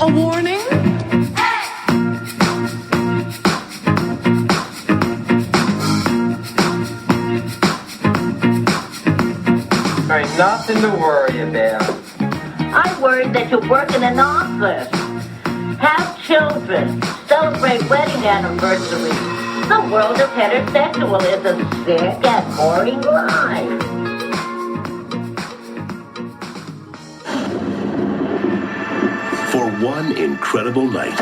a warning? There ain't nothing to worry about. I'm worried that you work in an office, have children, celebrate wedding anniversaries. The world of heterosexual is a sick and boring life. For one incredible night,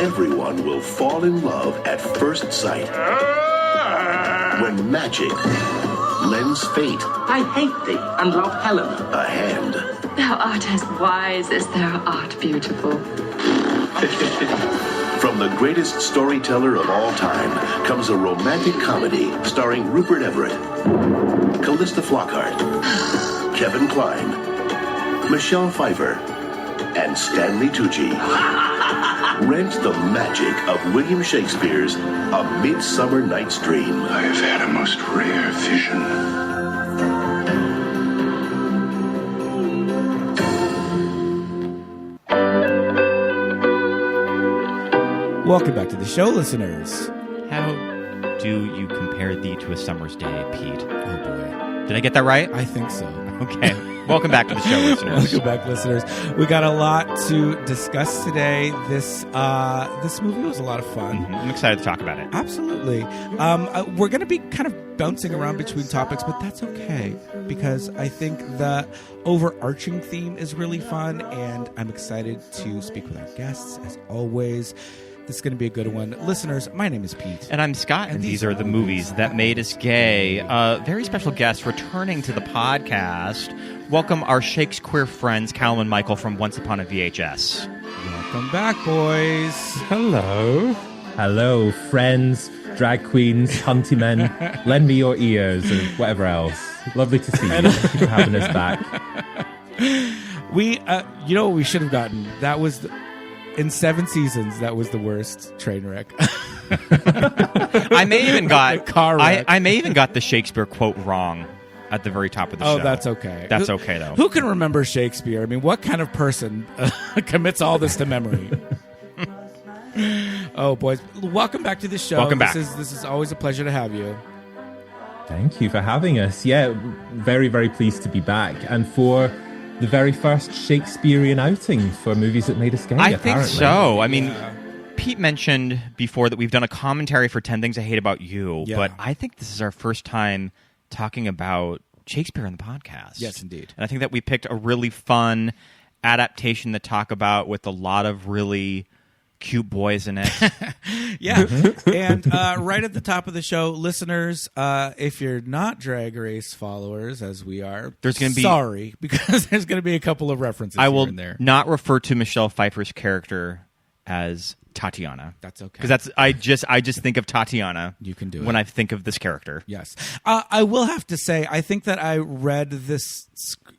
everyone will fall in love at first sight. When magic lends fate I hate thee and love Helena. a hand. Thou art as wise as thou art beautiful. From the greatest storyteller of all time comes a romantic comedy starring Rupert Everett, Callista Flockhart, Kevin Kline, Michelle Pfeiffer, and Stanley Tucci. Rent the magic of William Shakespeare's A Midsummer Night's Dream. I have had a most rare vision. Welcome back to the show, listeners. How do you compare thee to a summer's day, Pete? Oh, boy. Did I get that right? I think so. Okay. Welcome back to the show, listeners. Welcome back, listeners. We got a lot to discuss today. This movie was a lot of fun. Mm-hmm. I'm excited to talk about it. Absolutely. We're going to be kind of bouncing around between topics, but that's okay because I think the overarching theme is really fun, and I'm excited to speak with our guests, as always. This is going to be a good one. Listeners, my name is Pete. And I'm Scott, and these are the movies that made us gay. Very special guests returning to the podcast. Welcome our Shakespeare friends, Callum and Michael from Once Upon a VHS. Welcome back, boys. Hello. Hello, friends, drag queens, hunty men. Lend me your ears and whatever else. Lovely to see you. Thank you for having us back. We, you know what we should have gotten? That was... In 7 seasons, that was the worst train wreck. I may even got car wreck. I may even got the Shakespeare quote wrong at the very top of the show. Oh, that's okay. That's okay, though. Who can remember Shakespeare? I mean, what kind of person commits all this to memory? Oh, boys. Welcome back to the show. Welcome back. This is always a pleasure to have you. Thank you for having us. Yeah, very, very pleased to be back. And for the very first Shakespearean outing for movies that made us gay, I apparently. think so. I mean, Pete mentioned before that we've done a commentary for 10 Things I Hate About You, but I think this is our first time talking about Shakespeare on the podcast. Yes, indeed. And I think that we picked a really fun adaptation to talk about with a lot of really cute boys in it. Yeah. And right at the top of the show, listeners, if you're not Drag Race followers, as we are, there's going to be sorry, because there's going to be a couple of references I will here and there. not refer to Michelle Pfeiffer's character as Titania. That's okay. Because that's I just think of Titania. You can do it when I think of this character. Yes. I will have to say, I think that I read this,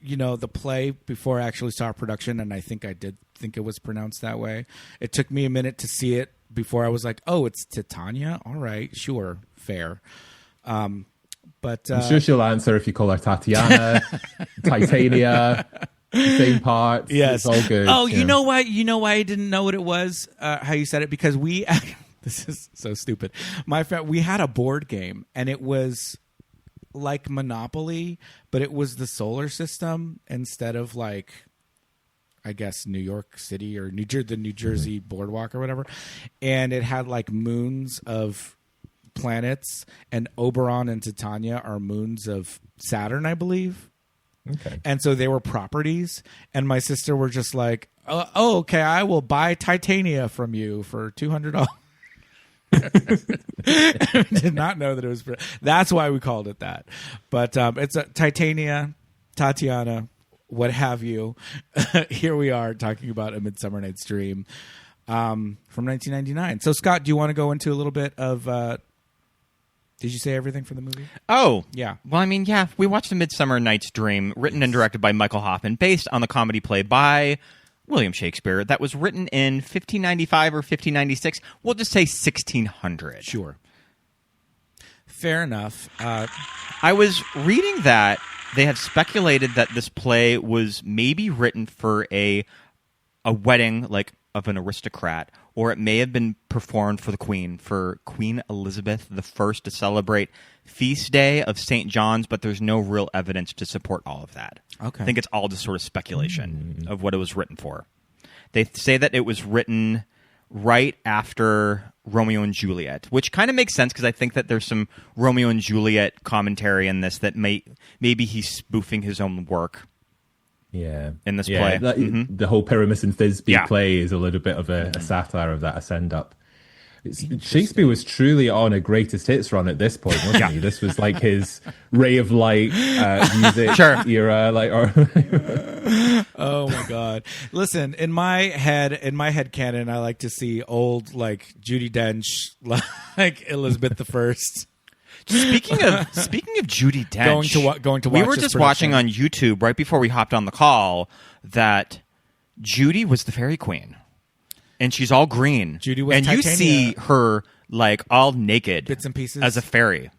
the play before I actually saw production, and I think I did think it was pronounced that way. It took me a minute to see it before I was like, oh, it's Titania? All right, sure, fair. But I'm sure she'll answer if you call her Tatiana, Titania, same parts. Yes. It's all good. Oh, you know why? You know why I didn't know what it was? How you said it? Because we. This is so stupid. My friend, we had a board game, and it was like Monopoly, but it was the solar system instead of like, I guess, New York City or the New Jersey boardwalk or whatever, and it had like moons of planets, and Oberon and Titania are moons of Saturn, I believe. Okay. And so they were properties, and my sister were just like, oh, okay, I will buy Titania from you for $200. Did not know that it was. That's why we called it that. But it's a Titania, Tatiana, what have you. Here we are talking about A Midsummer Night's Dream from 1999. So, Scott, do you want to go into a little bit of... did you say everything from the movie? Oh. Yeah. Well, I mean, yeah, we watched A Midsummer Night's Dream, written and directed by Michael Hoffman, based on the comedy play by William Shakespeare that was written in 1595 or 1596. We'll just say 1600. Sure. Fair enough. I was reading that they have speculated that this play was maybe written for a wedding, like of an aristocrat, or it may have been performed for the Queen, for Queen Elizabeth I, to celebrate feast day of St. John's, but there's no real evidence to support all of that. Okay. I think it's all just sort of speculation of what it was written for. They say that it was written right after Romeo and Juliet, which kind of makes sense because I think that there's some Romeo and Juliet commentary in this that maybe he's spoofing his own work. Yeah, in this play, the whole Pyramus and Thisbe play is a little bit of a satire of that ascend up. Shakespeare was truly on a greatest hits run at this point, wasn't he? This was like his ray of light music era, Oh my God! Listen, in my head canon, I like to see old like Judi Dench, like Elizabeth I. Speaking of Judi Dench, going to watch we were just watching on YouTube right before we hopped on the call that Judy was the fairy queen, and she's all green. Judy was and Titania. You see her like all naked, bits and pieces as a fairy.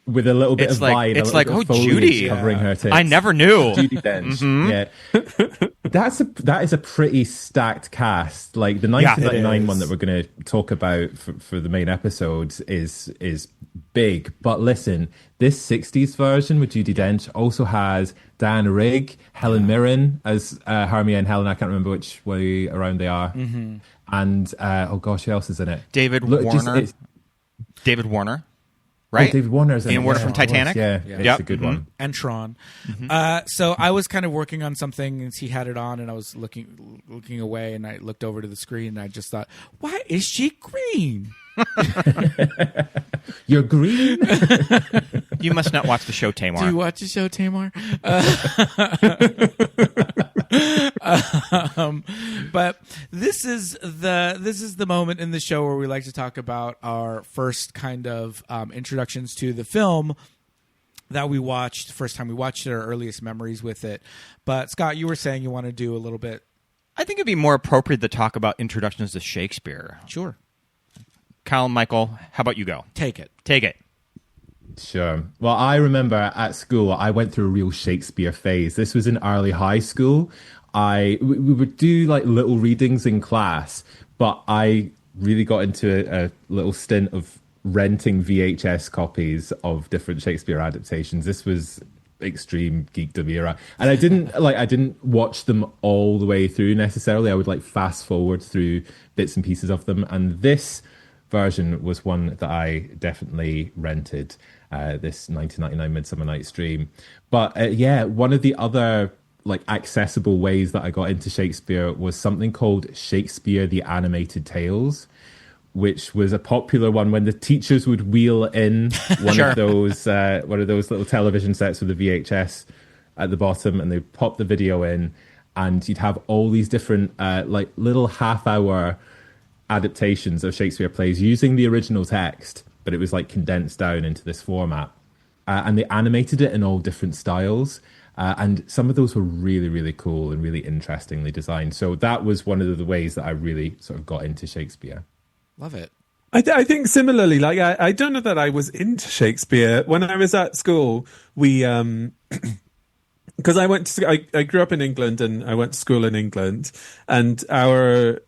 With a little bit of vine, it's like, oh, Judy covering her tits. I never knew. Judi Dench, yeah. That is a pretty stacked cast. Like the 1999 one that we're going to talk about for the main episodes is big. But listen, this 60s version with Judi Dench also has Diana Rigg, Helen Mirren as Hermia and Helen. I can't remember which way around they are. Mm-hmm. And oh gosh, who else is in it? David Warner. David Warner. Right? Oh, David Warner's in Ian Warner from Titanic? It's a good one. And Tron. So I was kind of working on something and he had it on and I was looking away and I looked over to the screen and I just thought, why is she green? You're green? You must not watch the show, Tamar. Do you watch the show, Tamar? But this is the moment in the show where we like to talk about our first kind of introductions to the film that we watched, the first time we watched it, our earliest memories with it. But Scott, you were saying you want to do a little bit. I think it'd be more appropriate to talk about introductions to Shakespeare. Sure. Callum, Michael, how about you go? Take it. Sure. Well, I remember at school, I went through a real Shakespeare phase. This was in early high school. We would do like little readings in class, but I really got into a little stint of renting VHS copies of different Shakespeare adaptations. This was extreme geekdom era, and I didn't watch them all the way through necessarily. I would like fast forward through bits and pieces of them, and this version was one that I definitely rented, this 1999 Midsummer Night's Dream. But one of the other like accessible ways that I got into Shakespeare was something called Shakespeare the Animated Tales, which was a popular one when the teachers would wheel in one of those little television sets with the VHS at the bottom, and they'd pop the video in, and you'd have all these different like little half-hour adaptations of Shakespeare plays using the original text, but it was like condensed down into this format. And they animated it in all different styles. And some of those were really, really cool and really interestingly designed. So that was one of the ways that I really sort of got into Shakespeare. Love it. I think similarly, like I don't know that I was into Shakespeare. When I was at school, we because I grew up in England and I went to school in England, and our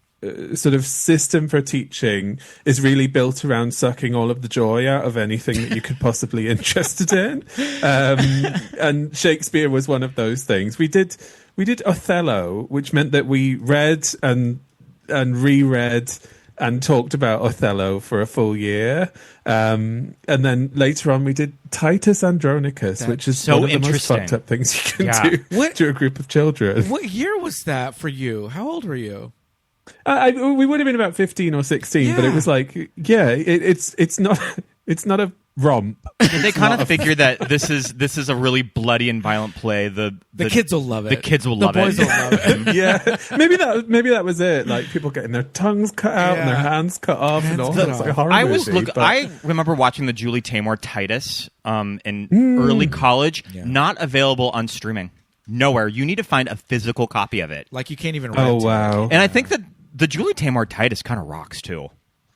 sort of system for teaching is really built around sucking all of the joy out of anything that you could possibly be interested in. And Shakespeare was one of those things. We did Othello, which meant that we read and reread and talked about Othello for a full year. And then later on we did Titus Andronicus, which is so one of the most fucked up things you can do to a group of children. What year was that for you? How old were you? We would have been about 15 or 16, but it was like, it's not a romp. They kind of figured that this is a really bloody and violent play. The kids will love it. The kids will love it. The boys will love it. Yeah, maybe that was it. Like people getting their tongues cut out and their hands cut off and all that. It's like a horror movie. I remember watching the Julie Taymor Titus in early college. Yeah. Not available on streaming. Nowhere. You need to find a physical copy of it. Like you can't even rent it. Oh, wow. And I think that the Julie Taymor Titus kind of rocks too.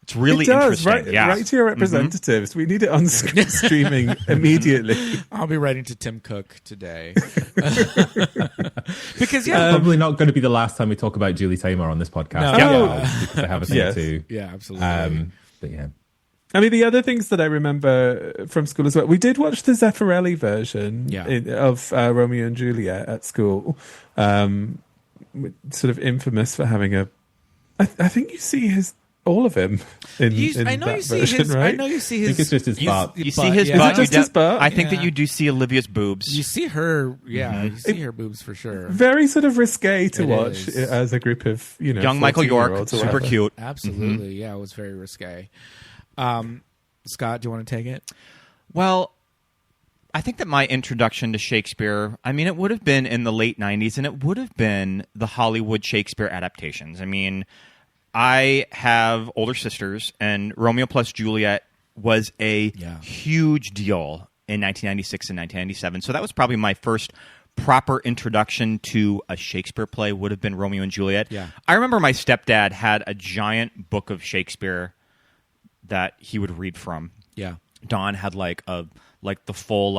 It's really it does. interesting. Write to your representatives. We need it on streaming immediately. I'll be writing to Tim Cook today. Because probably not going to be the last time we talk about Julie Taymor on this podcast. Because I have a thing too. Yeah, absolutely. But yeah. I mean, the other things that I remember from school as well, we did watch the Zeffirelli version of Romeo and Juliet at school. Sort of infamous for having I think you see all of him in that version, right? I know you see his. I think it's just his butt. You see his Is butt. it just his butt? I think that you do see Olivia's boobs. You see her, you see her boobs for sure. Very sort of risque to watch is. as a group of, young Michael York, 14-year-olds or super whatever. cute. Absolutely, yeah, it was very risque. Scott, do you want to take it? Well, I think that my introduction to Shakespeare, I mean, it would have been in the late 90s, and it would have been the Hollywood Shakespeare adaptations. I mean, I have older sisters, and Romeo plus Juliet was a huge deal in 1996 and 1997. So that was probably my first proper introduction to a Shakespeare play would have been Romeo and Juliet. Yeah. I remember my stepdad had a giant book of Shakespeare that he would read from. Yeah. Don had the full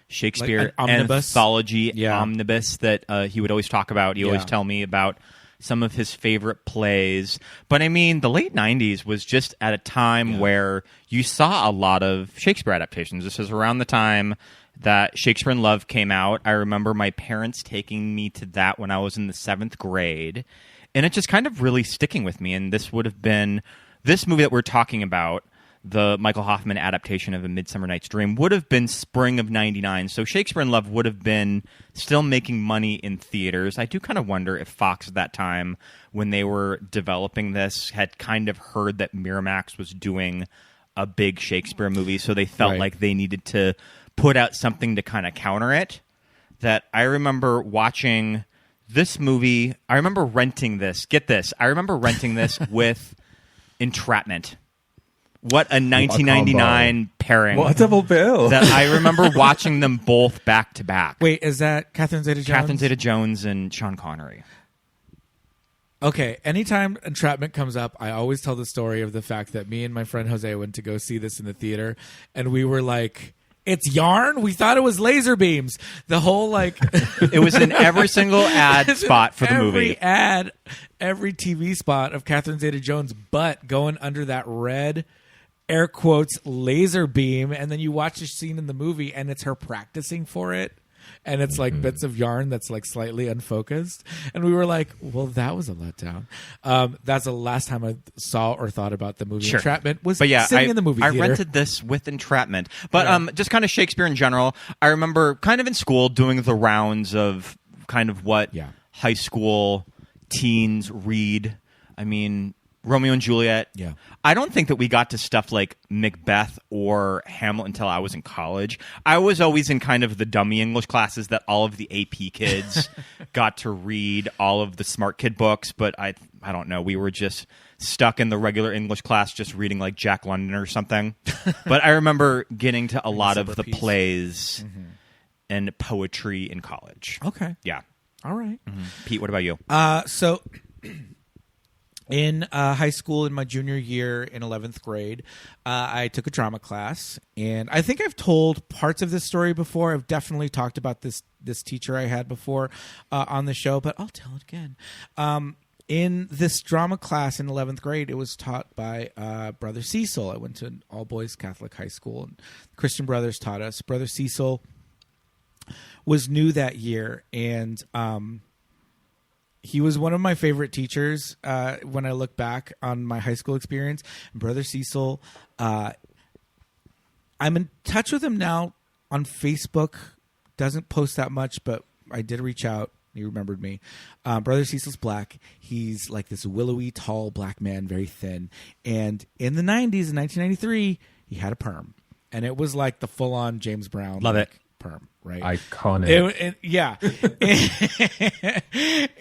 Shakespeare Like an omnibus? anthology omnibus that he would always talk about. He always tell me about some of his favorite plays. But I mean, the late 90s was just at a time where you saw a lot of Shakespeare adaptations. This is around the time that Shakespeare in Love came out. I remember my parents taking me to that when I was in the 7th grade. And it just kind of really sticking with me. And this would have been... This movie that we're talking about, the Michael Hoffman adaptation of A Midsummer Night's Dream, would have been spring of 99. So Shakespeare in Love would have been still making money in theaters. I do kind of wonder if Fox at that time, when they were developing this, had kind of heard that Miramax was doing a big Shakespeare movie, so they felt like they needed to put out something to kind of counter it. That I remember watching this movie. I remember renting this. Get this. I remember renting this with Entrapment. What a 1999 pairing. What a double bill. That I remember watching them both back to back. Wait, is that Catherine Zeta-Jones? Catherine Zeta-Jones and Sean Connery. Okay, anytime Entrapment comes up, I always tell the story of the fact that me and my friend Jose went to go see this in the theater, and we were like, it's yarn? We thought it was laser beams. The whole It was in every single ad spot for the movie. Every TV spot of Catherine Zeta-Jones' butt going under that red, air quotes, laser beam, and then you watch the scene in the movie, and it's her practicing for it. And it's like bits of yarn that's like slightly unfocused. And we were like, that was a letdown. That's the last time I saw or thought about the movie. Entrapment was sitting in the movie theater. I rented this with Entrapment. But just kind of Shakespeare in general, I remember kind of in school doing the rounds of kind of what high school teens read. I mean, Romeo and Juliet. Yeah. I don't think that we got to stuff like Macbeth or Hamlet until I was in college. I was always in kind of the dummy English classes that all of the AP kids got to read all of the smart kid books, but I don't know. We were just stuck in the regular English class just reading like Jack London or something. But I remember getting to a lot of the plays and poetry in college. Okay. Yeah. All right. Pete, what about you? So in high school, in my junior year in 11th grade, I took a drama class. And I think I've told parts of this story before. I've definitely talked about this teacher I had before on the show, but I'll tell it again. In this drama class in 11th grade, it was taught by Brother Cecil. I went to an all-boys Catholic high school, and Christian brothers taught us. Brother Cecil was new that year, and he was one of my favorite teachers when I look back on my high school experience. Brother Cecil, I'm in touch with him now on Facebook. Doesn't post that much, but I did reach out. He remembered me. Brother Cecil's black. He's like this willowy, tall black man, very thin. And in the 90s, in 1993, he had a perm. And it was like the full-on James Brown. Love it. Perm, right? Iconic. Yeah.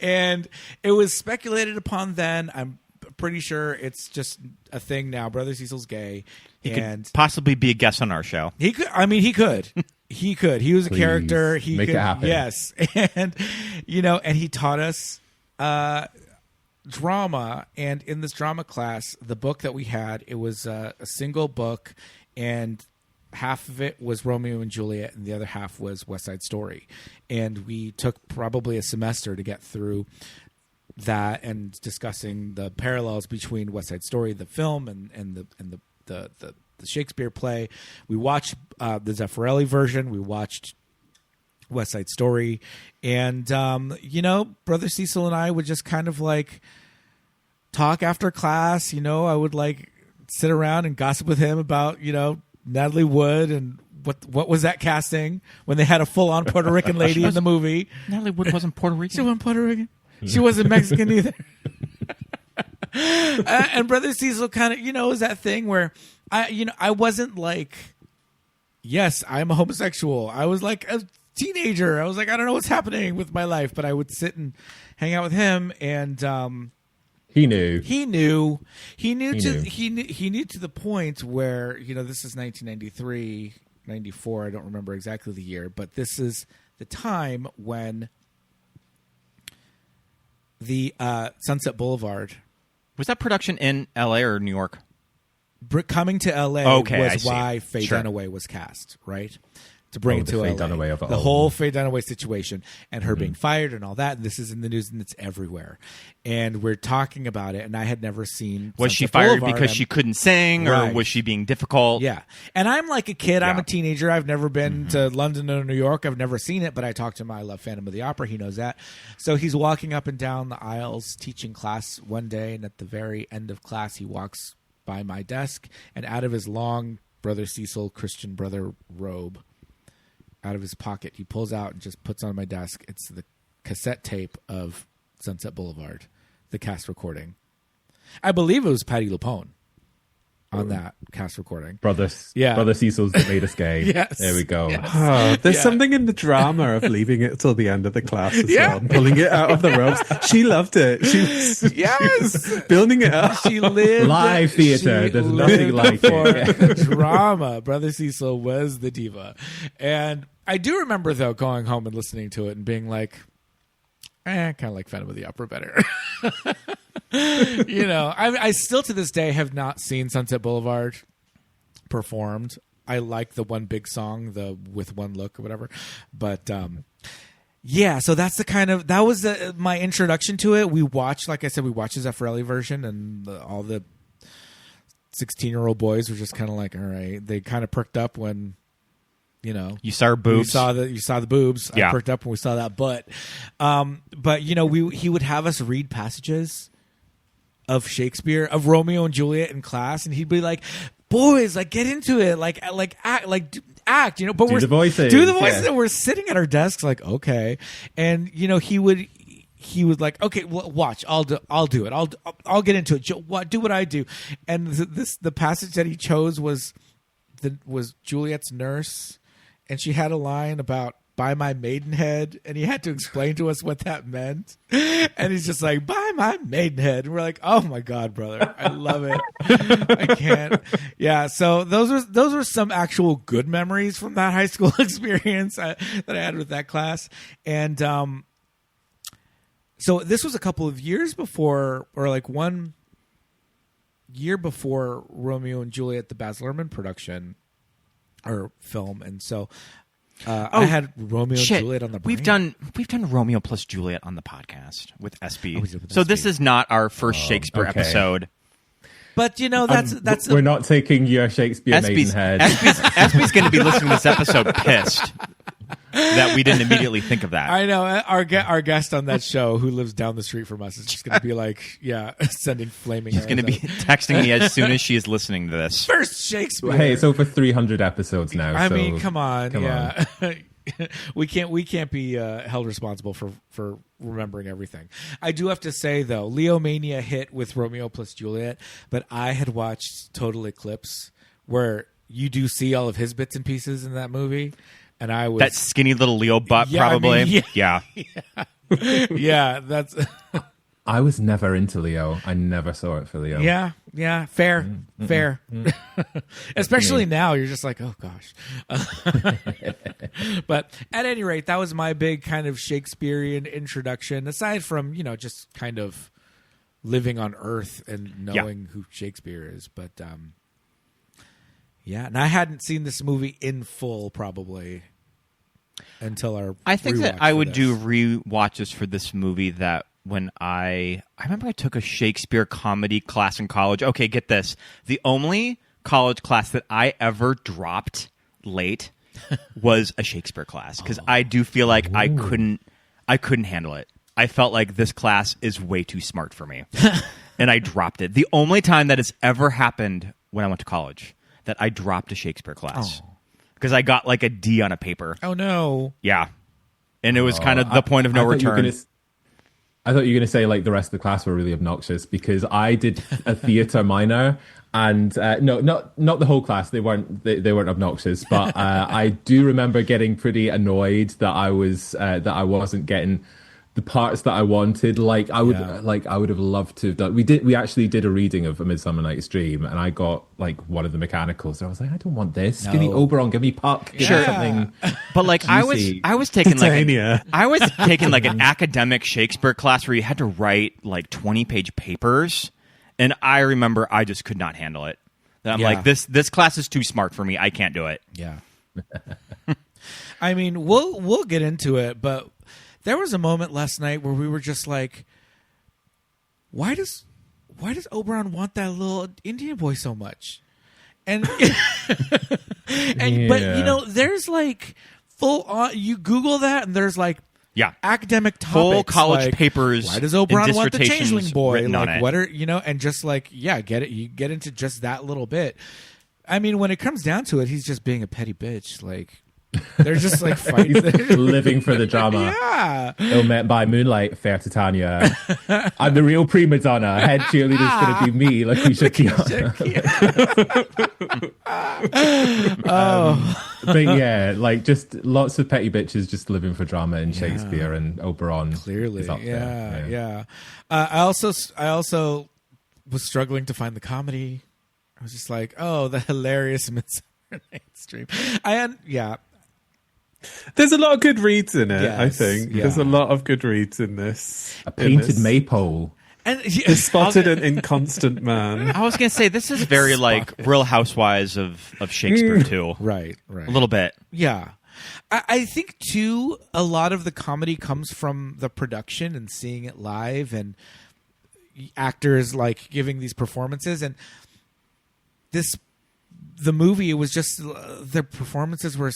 And it was speculated upon then. I'm pretty sure it's just a thing now. Brother Cecil's gay. He could possibly be a guest on our show. He could. I mean, he could. He could. He was a character. He make could, it happen. Yes. And, and he taught us drama, and in this drama class, the book that we had, it was a single book, and half of it was Romeo and Juliet, and the other half was West Side Story. And we took probably a semester to get through that and discussing the parallels between West Side Story, the film, and the Shakespeare play. We watched the Zeffirelli version. We watched West Side Story, and Brother Cecil and I would just kind of like talk after class. I would like sit around and gossip with him about Natalie Wood and what was that casting when they had a full on Puerto Rican lady in the movie. Natalie Wood wasn't Puerto Rican. She wasn't Puerto Rican. She wasn't Mexican either. And Brother Cecil kind of is that thing where I wasn't like, yes, I'm a homosexual. I was like a teenager. I was like, I don't know what's happening with my life, but I would sit and hang out with him, and he knew to the point where this is 1993, 94. I don't remember exactly the year, but this is the time when the Sunset Boulevard. Was that production in L.A. or New York? Coming to L.A. was why Faye Sure. Dunaway was cast, right? To bring it to Faye LA. Dunaway of it the all. whole Faye Dunaway situation and her being fired and all that. And this is in the news and it's everywhere. And we're talking about it. And I had never seen. Was she Sunset fired Boulevard. because she couldn't sing, or Right. was she being difficult? Yeah. And I'm like a kid. I'm Yeah. a teenager. I've never been to London or New York. I've never seen it, but I talked to him. I love Phantom of the Opera. He knows that. So he's walking up and down the aisles teaching class one day. And at the very end of class, he walks by my desk, and out of his long Brother Cecil Christian Brother robe, out of his pocket, he pulls out and just puts on my desk. It's the cassette tape of Sunset Boulevard, the cast recording. I believe it was Patti LuPone on that cast recording. Brother Cecil's the latest game. Yes. There we go. Yes. Oh, there's something in the drama of leaving it till the end of the class as well, and pulling it out of the ropes. She loved it. She was building it up. She lived Live theater. There's nothing like for it. drama. Brother Cecil was the diva. And I do remember, though, going home and listening to it and being like, kind of like Phantom of the Opera better. I still to this day have not seen Sunset Boulevard performed. I like the one big song, the With One Look or whatever. But so that's that was my introduction to it. We watched, like I said, the Zeffirelli version, and all the 16-year-old boys were just kind of like, all right. They kind of perked up when you saw her boobs. You saw the boobs. Yeah. I perked up when we saw that butt. But he would have us read passages of Shakespeare, of Romeo and Juliet in class, and he'd be like, "Boys, like get into it, like act, But Do the voices. and we're sitting at our desks, like okay, and he would like, okay, well, watch, I'll do it, I'll get into it. Do what I do, and the passage that he chose was Juliet's nurse. And she had a line about "by my maidenhead," and he had to explain to us what that meant. And he's just like, "By my maidenhead," and we're like, "Oh my god, brother, I love it." I can't. Yeah. So those were some actual good memories from that high school experience that I had with that class. And so this was a couple of years before, or like 1 year before Romeo and Juliet, the Baz Luhrmann production. Or film, and so I had Romeo and Juliet on the brain. We've done Romeo plus Juliet on the podcast with SB. With so SB. this is not our first Shakespeare episode. But that's we're not taking your Shakespeare Maidenhead. SB's going to be listening to this episode pissed that we didn't immediately think of that. I know our guest on that show, who lives down the street from us, is just going to be like, sending flaming. She's going to be texting me as soon as she is listening to this. First Shakespeare. Hey, it's over 300 episodes now. I so mean, come on. on. we can't be held responsible for remembering everything. I do have to say though, Leo Mania hit with Romeo plus Juliet, but I had watched Total Eclipse, where you do see all of his bits and pieces in that movie. And I was that skinny little Leo butt, probably. I mean, yeah. Yeah, that's. I was never into Leo. I never saw it for Leo. Yeah, fair. Especially now, you're just like, oh gosh. But at any rate, that was my big kind of Shakespearean introduction. Aside from just kind of living on Earth and knowing who Shakespeare is. But and I hadn't seen this movie in full probably until our. I think that I would do rewatches for this movie. That when I remember I took a Shakespeare comedy class in college. Okay, get this: the only college class that I ever dropped late was a Shakespeare class because I do feel like I couldn't handle it. I felt like this class is way too smart for me, and I dropped it. The only time that has ever happened when I went to college that I dropped a Shakespeare class because I got like a D on a paper. Oh no! Yeah, and it was kind of the point of no return. I thought you were going to say like the rest of the class were really obnoxious because I did a theatre minor. And no, not the whole class. They weren't obnoxious, but I do remember getting pretty annoyed that I wasn't getting the parts that I wanted. Like I would have loved to have done. We actually did a reading of A Midsummer Night's Dream, and I got like one of the mechanicals. And I was like, I don't want this. No. Give me Oberon. Give me Puck. Give me something. But like juicy. I was taking Titania. I was taking like an academic Shakespeare class where you had to write like 20-page papers. And I remember I just could not handle it. I'm like, this class is too smart for me. I can't do it. Yeah. I mean, we'll get into it, but there was a moment last night where we were just like, why does Oberon want that little Indian boy so much? And but you know, there's like full on. You Google that, and there's like. Yeah, academic topics, full college like, papers. Why does Oberon want the changeling boy? Like, what are and just like get it? You get into just that little bit. I mean, when it comes down to it, he's just being a petty bitch. Like they're just like fighting, living for the drama. Yeah, ill met by moonlight, fair Titania. I'm the real prima donna. Head cheerleader's going to be me, like we should. But yeah, like just lots of petty bitches just living for drama in Shakespeare, and Oberon clearly. is up there. Yeah. I also was struggling to find the comedy. I was just like, oh, the hilarious Midsummer Night's Dream. There's a lot of good reads in it, I think. Yeah. There's a lot of good reads in this. A painted maypole. And They spotted an inconstant man. I was going to say, this is very like Real Housewives of Shakespeare, too. Right. A little bit. Yeah. I think, too, a lot of the comedy comes from the production and seeing it live and actors, like, giving these performances. And the movie, it was just, the performances were,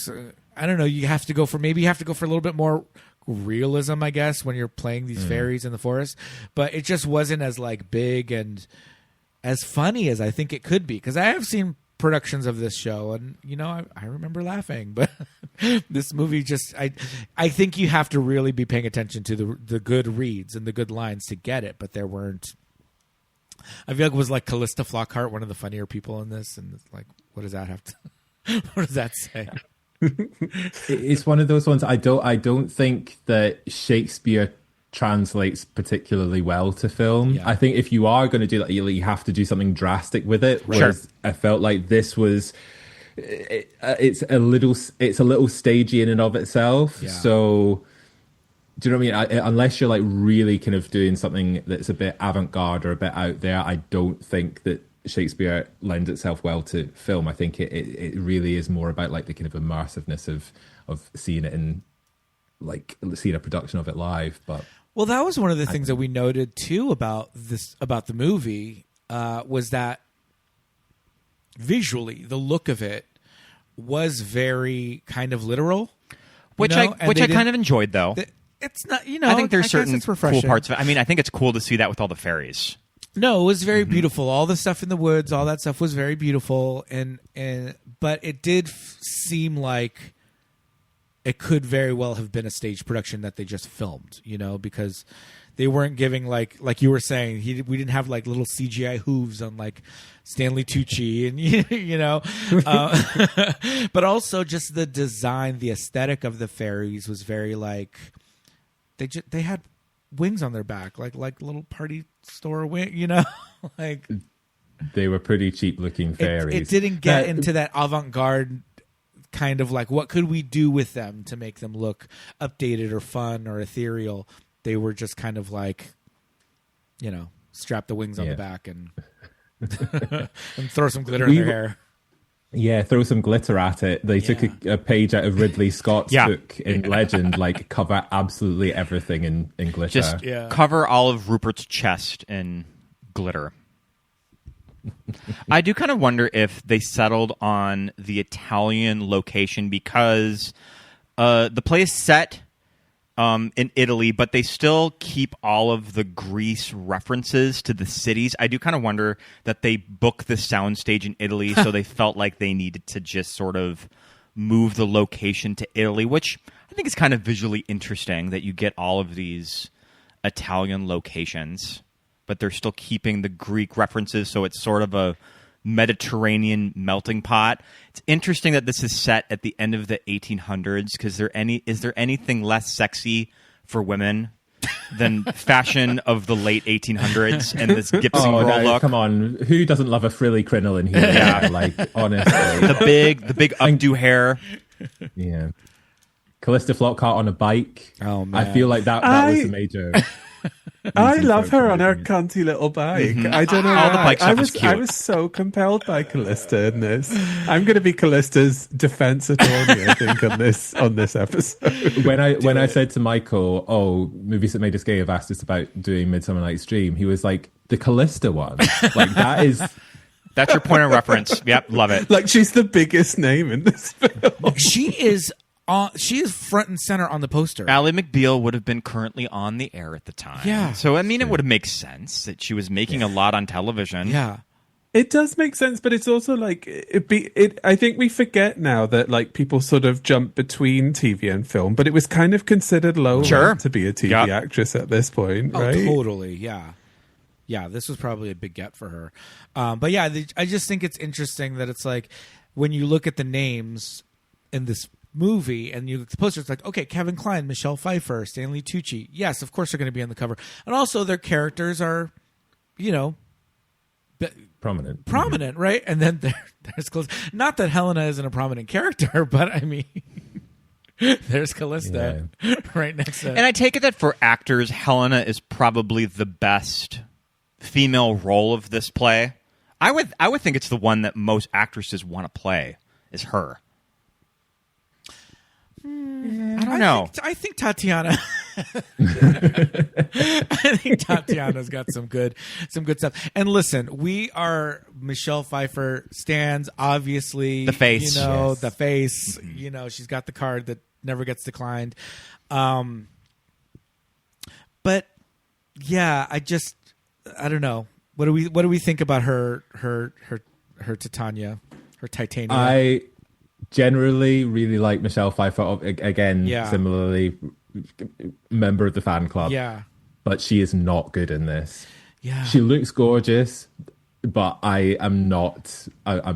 I don't know, you have to go for a little bit more realism, I guess, when you're playing these fairies in the forest, but it just wasn't as like big and as funny as I think it could be, because I have seen productions of this show and I remember laughing, but this movie just I think you have to really be paying attention to the good reads and the good lines to get it, but there weren't. I feel like it was like Callista Flockhart, one of the funnier people in this, and it's like, what does that have to what does that say? It's one of those ones. I don't think that Shakespeare translates particularly well to film. Yeah. I think if you are going to do that, you have to do something drastic with it. Whereas I felt like this was, it's a little stagey in and of itself. Yeah. So, do you know what I mean? Unless you're like really kind of doing something that's a bit avant-garde or a bit out there, I don't think that Shakespeare lends itself well to film. I think it really is more about like the kind of immersiveness of seeing it in, like seeing a production of it live. But well, that was one of the things that we noted too about the movie was that visually the look of it was very kind of literal, which I kind of enjoyed though. It's not, I think there's certain cool parts of it. I mean, I think it's cool to see that with all the fairies. No, it was very beautiful. All the stuff in the woods, all that stuff was very beautiful, but it did seem like it could very well have been a stage production that they just filmed, because they weren't giving like you were saying, we didn't have like little CGI hooves on like Stanley Tucci and but also just the design, the aesthetic of the fairies was very like they had wings on their back, like little party store wing, like they were pretty cheap looking fairies. It didn't get into that avant-garde kind of like, what could we do with them to make them look updated or fun or ethereal? They were just kind of like, strap the wings on the back and and throw some glitter in their hair. Yeah, throw some glitter at it. They took a page out of Ridley Scott's book in Legend, like cover absolutely everything in glitter. Just cover all of Rupert's chest in glitter. I do kind of wonder if they settled on the Italian location because the play is set in Italy, but they still keep all of the Greece references to the cities. I do kind of wonder that they booked the soundstage in Italy, so they felt like they needed to just sort of move the location to Italy, which I think is kind of visually interesting that you get all of these Italian locations, but they're still keeping the Greek references, so it's sort of a Mediterranean melting pot. It's interesting that this is set at the end of the 1800s because is there anything less sexy for women than fashion of the late 1800s and this Gibson girl look? Come on, who doesn't love a frilly crinoline here? Yeah, like honestly, the big updo hair. Yeah, Callista Flockhart on a bike. Oh man, I feel like that was a major. I love her on her cunty little bike. I don't know why. I was so compelled by Callista in this. I'm going to be Callista's defense attorney, I think, on this episode. When I said to Michael, "Oh, movies that made us gay have asked us about doing Midsummer Night's Dream," he was like, "The Callista one, like that is." That's your point of reference. Yep, love it. Like she's the biggest name in this film. She is front and center on the poster. Ally McBeal would have been currently on the air at the time. Yeah. So, I mean, it would have made sense that she was making a lot on television. Yeah. It does make sense, but it's also like I think we forget now that like people sort of jump between TV and film, but it was kind of considered low rent to be a TV actress at this point, right? Oh, totally. Yeah. Yeah, this was probably a big get for her. But yeah, I just think it's interesting that it's like when you look at the names in this movie and you look at the poster, it's like, okay, Kevin Kline, Michelle Pfeiffer, Stanley Tucci. Yes, of course they're going to be on the cover. And also their characters are, prominent, right? And then there's Callista. Not that Helena isn't a prominent character, but I mean, there's Callista right next to. And I take it that for actors, Helena is probably the best female role of this play. I would think it's the one that most actresses want to play is her. I don't know. I think Titania. Tatiana's got some good stuff. And listen, we are Michelle Pfeiffer stands. Obviously, the face. The face. She's got the card that never gets declined. But yeah, I don't know. What do we think about her Titania, her Titania? I generally really like Michelle Pfeiffer. Again, similarly, member of the fan club. Yeah. But she is not good in this. Yeah. She looks gorgeous, but I'm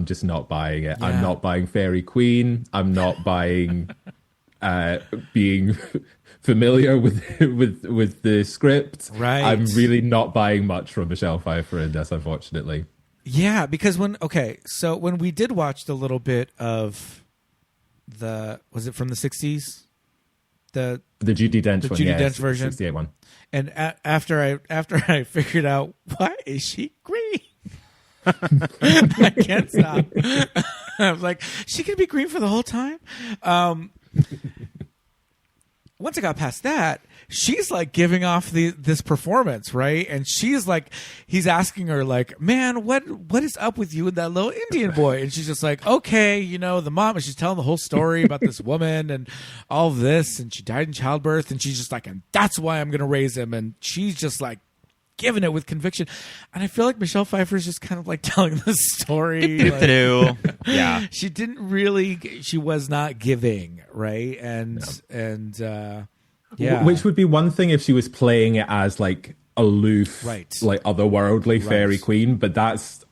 just not buying it. Yeah. I'm not buying Fairy Queen. I'm not buying being familiar with the script. Right. I'm really not buying much from Michelle Pfeiffer in this, unfortunately. Yeah, because when we did watch the little bit of was it from the 60s? The Judi Dench version, 68 one. And after I figured out, why is she green? I can't stop. I was like, she could be green for the whole time. Once I got past that, she's like giving off this performance, right? And she's like, he's asking her like, man, what is up with you and that little Indian boy? And she's just like, okay, the mom, and she's telling the whole story about this woman and all of this, and she died in childbirth, and she's just like, and that's why I'm going to raise him. And she's just like giving it with conviction. And I feel like Michelle Pfeiffer is just kind of like telling the story. Yeah. She was not giving, right? And yeah. Which would be one thing if she was playing it as like aloof, right, like otherworldly fairy queen, but that's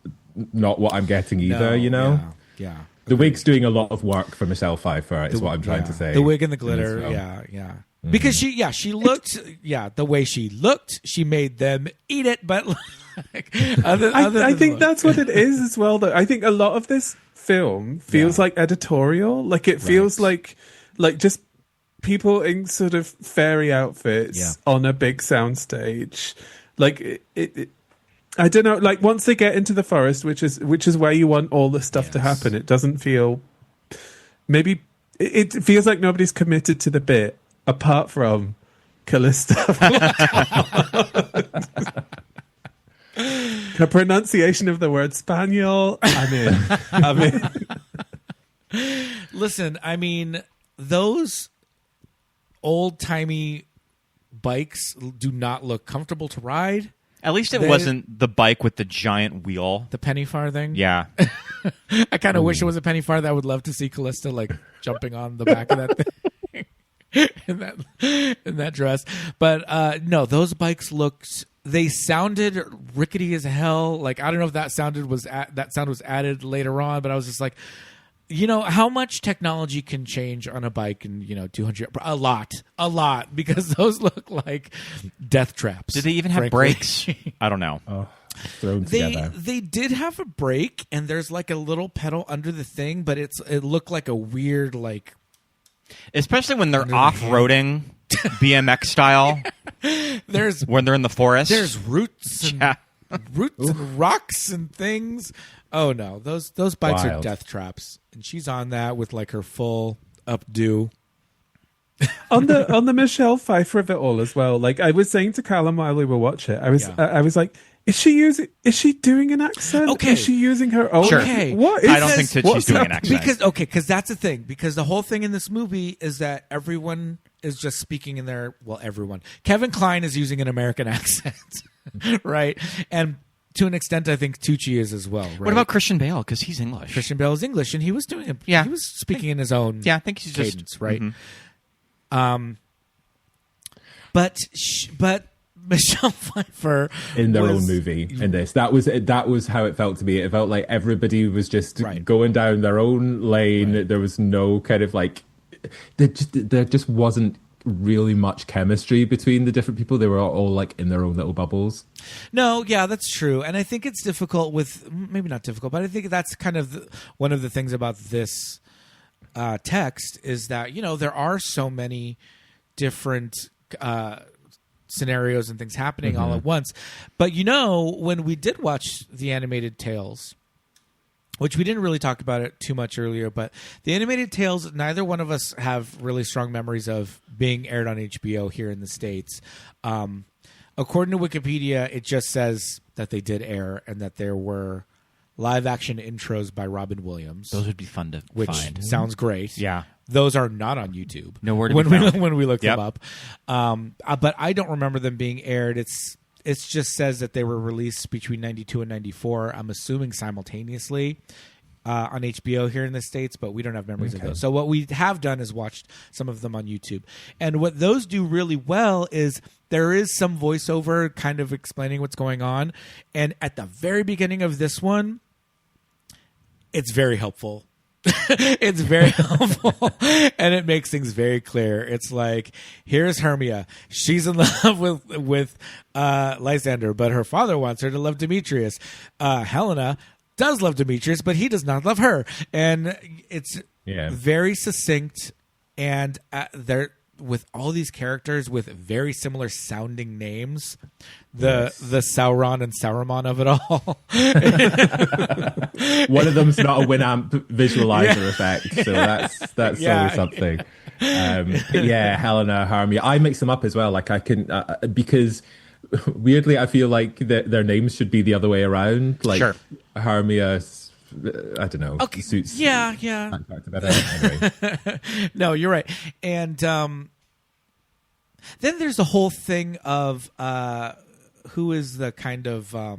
not what I'm getting either, Yeah. The wig's doing a lot of work for Michelle Pfeiffer, is what I'm trying to say. The wig and the glitter, yeah. Mm-hmm. Because she looked, the way she looked, she made them eat it, but like, I think that's what it is as well, though. I think a lot of this film feels like editorial. Like it feels like just people in sort of fairy outfits on a big soundstage. Like I don't know. Like once they get into the forest, which is where you want all the stuff to happen, it doesn't feel. Maybe it feels like nobody's committed to the bit apart from Callista. Her pronunciation of the word Spaniel. I'm in. Listen, I mean, those old-timey bikes do not look comfortable to ride. At least it wasn't the bike with the giant wheel. The penny farthing? Yeah. I kind of wish it was a penny farthing. I would love to see Callista, like, jumping on the back of that thing in that dress. But, no, those bikes looked... They sounded rickety as hell. Like, I don't know if that sound was added later on, but I was just like... You know, how much technology can change on a bike in, 200... A lot, because those look like death traps. Did they even have brakes? I don't know. Oh, thrown together. They did have a brake, and there's like a little pedal under the thing, but it looked like a weird, like... Especially when they're off-roading, BMX style. When they're in the forest. There's roots and rocks and things. Oh no, those bikes are death traps, and she's on that with like her full updo. on the Michelle Pfeiffer of it all as well. Like I was saying to Callum while we were watching it, I was like, is she doing an accent? Okay, is she using her own? Sure. Okay. I don't think that she's doing an accent because that's the thing. Because the whole thing in this movie is that everyone is just speaking in their everyone. Kevin Kline is using an American accent, right? And to an extent, I think Tucci is as well. Right? What about Christian Bale? Because he's English. Christian Bale is English, and he was doing it. Yeah, he was speaking in his own. Yeah, I think he's cadence, just right. Mm-hmm. But Michelle Pfeiffer in their own movie in this. That was how it felt to me. It felt like everybody was just going down their own lane. Right. There was no kind of like there just wasn't really much chemistry between the different people. They were all like in their own little bubbles. No, yeah, that's true. And I think it's difficult with, maybe not difficult, but I think that's kind of one of the things about this text is that, there are so many different scenarios and things happening all at once. But when we did watch the animated tales, which we didn't really talk about it too much earlier, but the animated tales, neither one of us have really strong memories of being aired on HBO here in the States. According to Wikipedia, it just says that they did air and that there were live action intros by Robin Williams. Those would be fun to which find. Sounds great. Yeah. Those are not on YouTube. Nowhere to be found. When we looked them up. But I don't remember them being aired. It just says that they were released between 92 and 94, I'm assuming simultaneously on HBO here in the States, but we don't have memories of those. So what we have done is watched some of them on YouTube. And what those do really well is there is some voiceover kind of explaining what's going on. And at the very beginning of this one, it's very helpful. It's very helpful, and it makes things very clear. It's like, here's Hermia. She's in love with Lysander, but her father wants her to love Demetrius. Helena does love Demetrius, but he does not love her. And it's very succinct, and they're with all these characters with very similar sounding names. The Sauron and Saruman of it all. One of them's not a Winamp visualizer effect, so that's always something. Helena, Hermia. I mix them up as well. Like I can because weirdly I feel like their names should be the other way around. Like Hermia, I don't know. Okay. Suits. Yeah. Anyway. No, you're right. And then there's the whole thing of who is the kind of I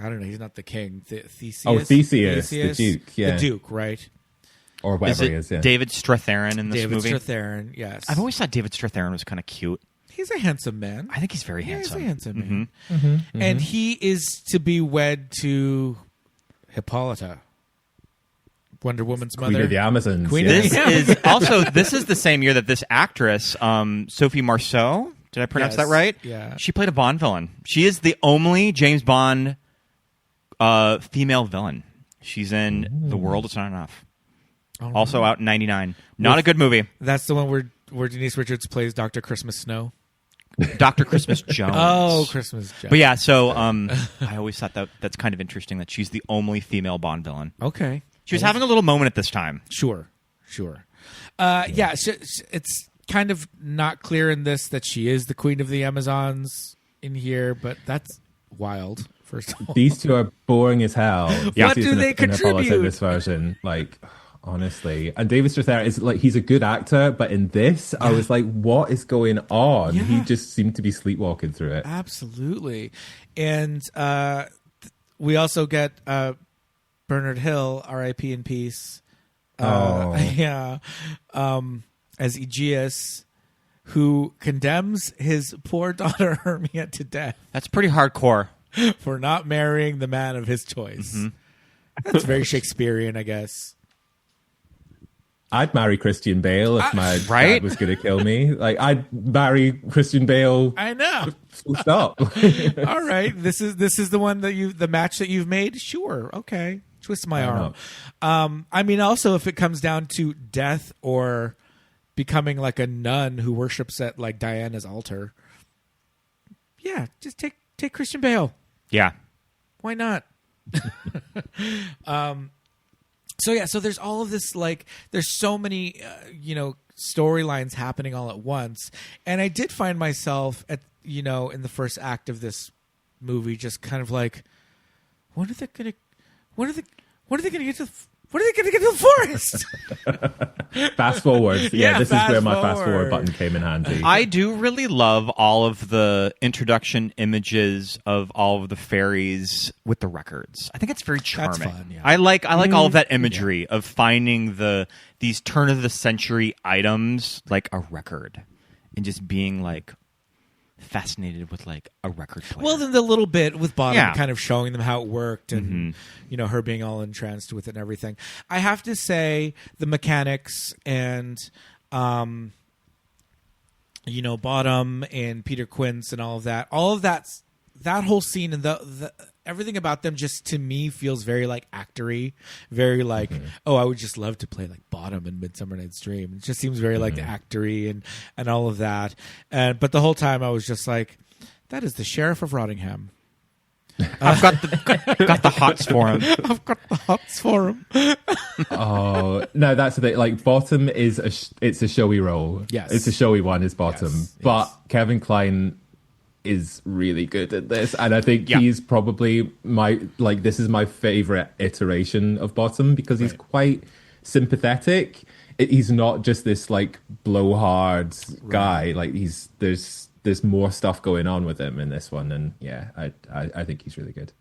don't know. He's not the king. Theseus. Oh, Theseus, the Duke. Yeah, the Duke, right? Or whatever he is. Yeah. David Strathairn in this movie. David Strathairn. Yes. I've always thought David Strathairn was kind of cute. He's a handsome man. I think he's very handsome. He's a handsome man. And he is to be wed to Hippolyta, Wonder Woman's mother. Queen of the Amazons. This is the same year that this actress, Sophie Marceau, did I pronounce that right? Yeah. She played a Bond villain. She is the only James Bond female villain. She's in The World Is Not Enough. Also out in 99. Not a good movie. That's the one where Denise Richards plays Dr. Christmas Snow. Dr. Christmas Jones. Oh, Christmas Jones. But yeah, so I always thought that's kind of interesting that she's the only female Bond villain. Okay. She was having a little moment at this time. Sure. Yeah, it's kind of not clear in this that she is the Queen of the Amazons in here, but that's wild. First of all, These two are boring as hell. Yeah. What do they contribute in this version? Like, honestly, and David Strathairn is like, he's a good actor, but in this, I was like, what is going on? Yeah. He just seemed to be sleepwalking through it. Absolutely. And we also get Bernard Hill, R.I.P. in peace. Yeah. As Aegeus, who condemns his poor daughter Hermia to death. That's pretty hardcore. For not marrying the man of his choice. Mm-hmm. That's very Shakespearean, I guess. I'd marry Christian Bale if my dad was going to kill me. Like, I'd marry Christian Bale. I know. Full stop. All right, this is the one that the match that you've made. Sure, okay. Twist my arm. I mean, also if it comes down to death or becoming like a nun who worships at like Diana's altar, yeah, just take Christian Bale. Yeah. Why not? So there's all of this, like, there's so many, storylines happening all at once. And I did find myself in the first act of this movie, just kind of like, when are they going to get to the forest? Fast forward. Yeah, this is where my fast forward button came in handy. I do really love all of the introduction images of all of the fairies with the records. I think it's very charming. That's fun, yeah. I like all of that imagery of finding these turn of the century items like a record and just being like fascinated with like a record player. Well, then the little bit with Bottom kind of showing them how it worked and her being all entranced with it and everything. I have to say the mechanics and Bottom and Peter Quince and all of that whole scene and the everything about them just to me feels very like actory, very like I would just love to play like Bottom in Midsummer Night's Dream. It just seems very like actory and all of that. But the whole time I was just like, that is the Sheriff of Rottingham. I've got the hots for him. I've got the hots for him. Oh no, that's the thing. Like Bottom it's a showy role. Yes, it's a showy one. Is Bottom, but Kevin Kline is really good at this, and I think he's probably this is my favorite iteration of Bottom because he's quite sympathetic. He's not just this like blowhard guy. Like there's more stuff going on with him in this one, and I think he's really good.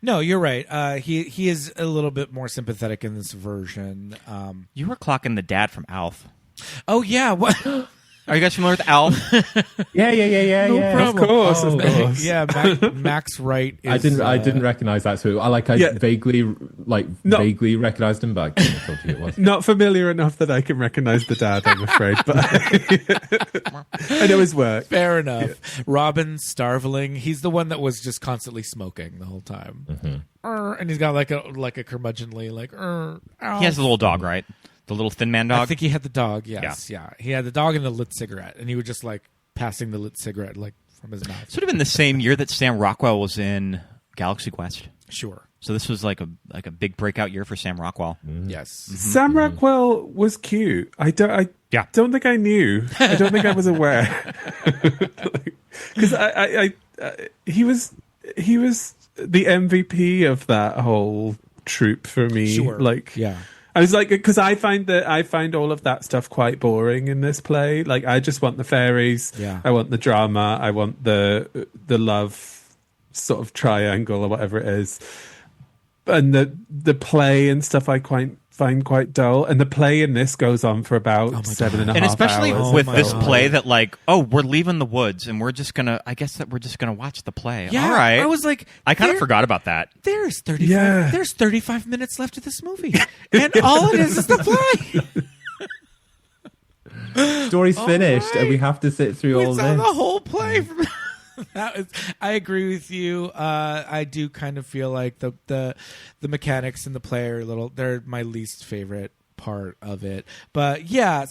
No, you're right. He is a little bit more sympathetic in this version. You were clocking the dad from Alf. Oh yeah, what? Are you guys familiar with Alf? Yeah. No problem. Of course. Yeah, Max Wright. I didn't recognize that too. I vaguely recognized him, but I couldn't tell you it was. Not familiar enough that I can recognize the dad, I'm afraid, but I know his work. Fair enough. Yeah. Robin Starveling, he's the one that was just constantly smoking the whole time, and he's got like a curmudgeonly He has a little dog, right? The little thin man dog? I think he had the dog, yes. Yeah. He had the dog and the lit cigarette, and he would just like passing the lit cigarette like from his mouth. Sort of in the same year that Sam Rockwell was in Galaxy Quest. Sure. So this was like a big breakout year for Sam Rockwell. Yes. Sam Rockwell was cute. I don't think I knew. I don't think I was aware. Because he was the MVP of that whole troupe for me. Sure. I was like, because I find all of that stuff quite boring in this play. Like, I just want the fairies. Yeah. I want the drama. I want the love sort of triangle or whatever it is. And the play and stuff I find quite dull. And the play in this goes on for about 7.5 hours. And especially with this play that like, we're leaving the woods and we're just gonna watch the play. Yeah, all right. I was like, I kind of forgot about that. There's 35 minutes left of this movie. And all it is the play. Story's finished and we have to sit through all this. The whole play from I agree with you. I do kind of feel like the mechanics in the play are they're my least favorite part of it. But yeah,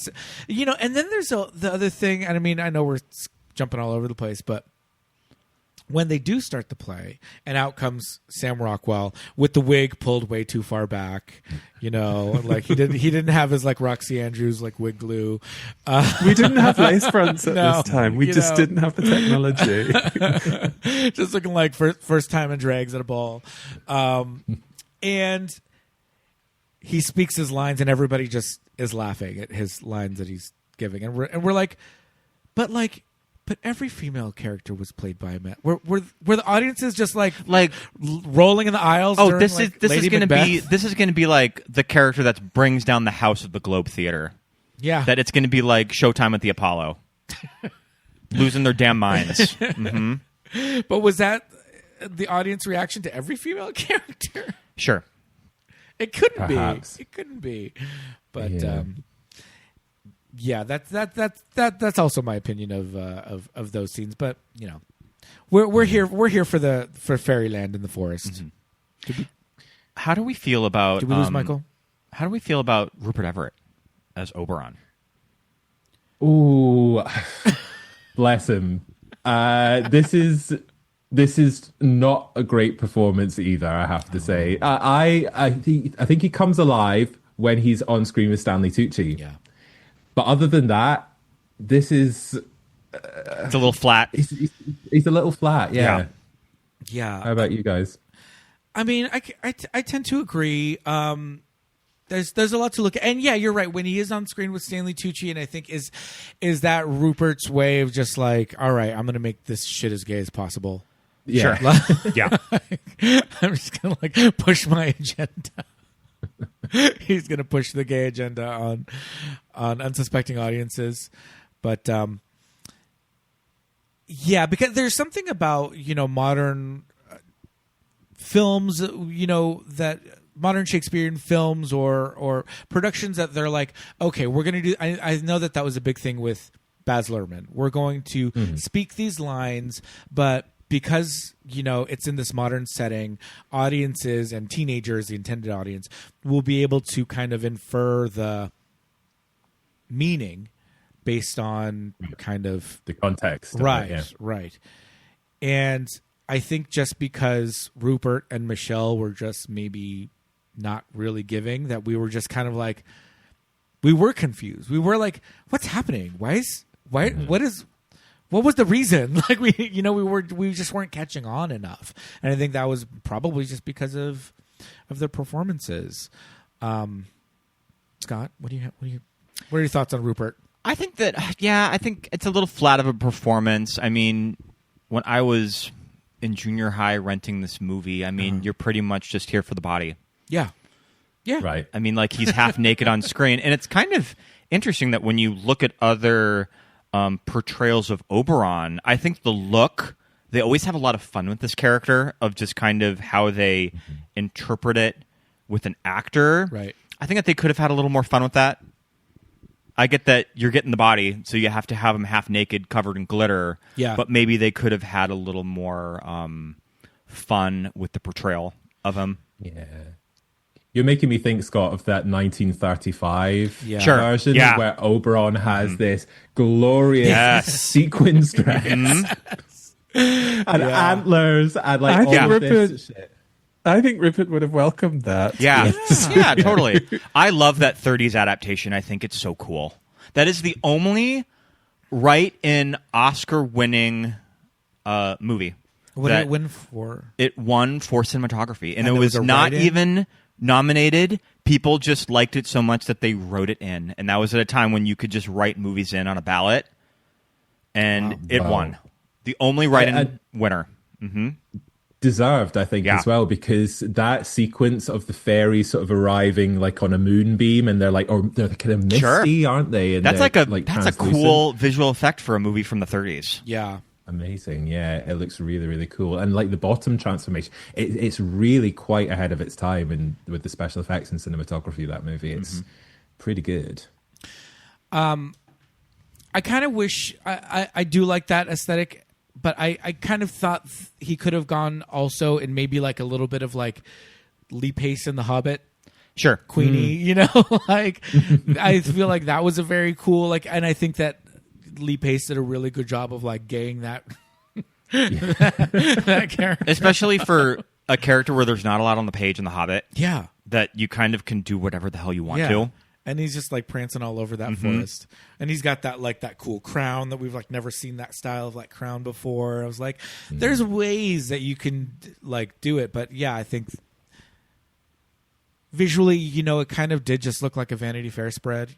and then there's the other thing, and I mean, I know we're jumping all over the place. But when they do start the play, and out comes Sam Rockwell with the wig pulled way too far back, like he didn't have his like Roxy Andrews like wig glue. We didn't have lace fronts at this time. We just didn't have the technology. Just looking like first time in drags at a ball, and he speaks his lines, and everybody just is laughing at his lines that he's giving, and we're like, but every female character was played by a man. Were the audiences just like rolling in the aisles? Oh, during, this is going to be like the character that brings down the house of the Globe Theater. Yeah, that it's going to be like Showtime at the Apollo, losing their damn minds. Mm-hmm. But was that the audience reaction to every female character? Sure, it couldn't Perhaps. be. It couldn't be. But yeah, that's also my opinion of those scenes. But we're here for Fairyland in the forest. Mm-hmm. How do we feel about? Did we lose Michael? How do we feel about Rupert Everett as Oberon? Ooh, bless him. This is not a great performance either, I have to say. I think he comes alive when he's on screen with Stanley Tucci. Yeah. But other than that, this is... it's a little flat. He's a little flat, yeah. Yeah. How about you guys? I mean, I tend to agree. There's a lot to look at. And yeah, you're right. When he is on screen with Stanley Tucci, and I think is that Rupert's way of just like, all right, I'm going to make this shit as gay as possible. Yeah. Sure. Yeah. I'm just going to like push my agenda. He's going to push the gay agenda on unsuspecting audiences. But yeah, because there's something about, modern films, that modern Shakespearean films or productions that they're like, okay, we're going to do, I know that was a big thing with Baz Luhrmann. We're going to speak these lines, but because, it's in this modern setting, audiences and teenagers, the intended audience, will be able to kind of infer the meaning based on kind of the context. Right. And I think just because Rupert and Michelle were just maybe not really giving, that we were just kind of like, we were confused. We were like, what's happening? What was the reason? Like we just weren't catching on enough. And I think that was probably just because of the performances. Scott, what are your thoughts on Rupert? I think it's a little flat of a performance. I mean, when I was in junior high renting this movie, I mean, you're pretty much just here for the body. Yeah. Yeah. Right. I mean, like he's half naked on screen. And it's kind of interesting that when you look at other portrayals of Oberon, I think the look, they always have a lot of fun with this character of just kind of how they interpret it with an actor. Right. I think that they could have had a little more fun with that. I get that you're getting the body, so you have to have him half naked, covered in glitter. Yeah. But maybe they could have had a little more fun with the portrayal of him. Yeah. You're making me think, Scott, of that 1935 version where Oberon has this glorious sequins dress and antlers and like all of this shit. I think Rupert would have welcomed that. Yeah. Yeah, totally. I love that 30s adaptation. I think it's so cool. That is the only in Oscar-winning movie. What did it win for? It won for cinematography. And it was not even nominated. People just liked it so much that they wrote it in. And that was at a time when you could just write movies in on a ballot. And it won. The only write-in winner. Mm-hmm. Deserved, I think, as well, because that sequence of the fairies sort of arriving like on a moonbeam, and they're kind of misty, aren't they? And that's that's a cool visual effect for a movie from the 30s. Yeah. Amazing. Yeah, it looks really, really cool. And like the bottom transformation, it's really quite ahead of its time, and with the special effects and cinematography of that movie, it's pretty good. I kind of wish I do like that aesthetic, but I kind of thought he could have gone also in maybe like a little bit of like Lee Pace in The Hobbit. Sure. Queenie, like I feel like that was a very cool, and I think that Lee Pace did a really good job of like gaying that that character, especially for a character where there's not a lot on the page in The Hobbit. Yeah, that you kind of can do whatever the hell you want to. And he's just like prancing all over that forest, and he's got that like that cool crown that we've like never seen that style of like crown before. I was like, there's ways that you can like do it, but yeah, I think visually, it kind of did just look like a Vanity Fair spread,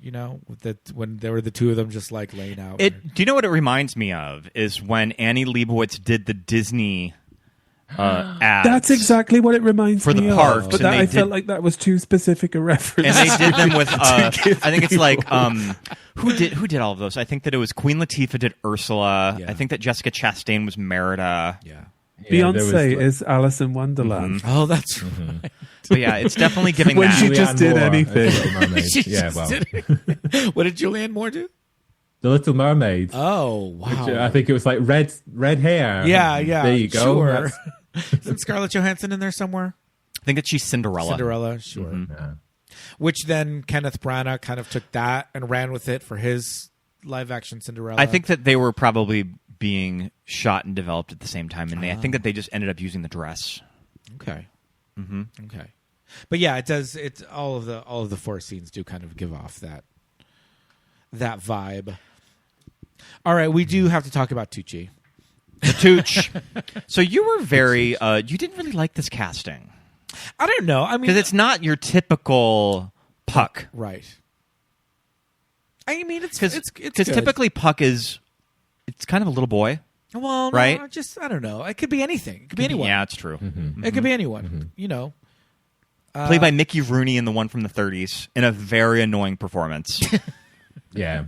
when there were the two of them just like laying out. Do you know what it reminds me of? Is when Annie Leibovitz did the Disney ads. That's exactly what it reminds for me the parks. But I felt like that was too specific a reference. And they did them with, I think it's like, who did all of those? I think that it was Queen Latifah did Ursula. Yeah. I think that Jessica Chastain was Merida. Yeah. Beyonce is Alice in Wonderland. Oh, that's right. But yeah, it's definitely giving when that. she just did anything. What did Julianne Moore do? The Little Mermaid. Oh, wow. I think it was like red hair. Yeah. There you go. Sure. Isn't Scarlett Johansson in there somewhere? I think that she's Cinderella. Sure. Yeah. Which then Kenneth Branagh kind of took that and ran with it for his live-action Cinderella. I think that they were probably being shot and developed at the same time, and I think that they just ended up using the dress. Okay. Okay. But yeah, it does. It's all of the forest scenes do kind of give off that vibe. All right, we do have to talk about Tucci. The Tooch. So you were very. You didn't really like this casting. I don't know. I mean, because it's not your typical Puck, right? I mean, it's because typically Puck is. It's kind of a little boy. Well, no, right? I don't know. It could be anything. It could be anyone. Yeah, it's true. It could be anyone. Played by Mickey Rooney in the one from the 30s in a very annoying performance. Yeah,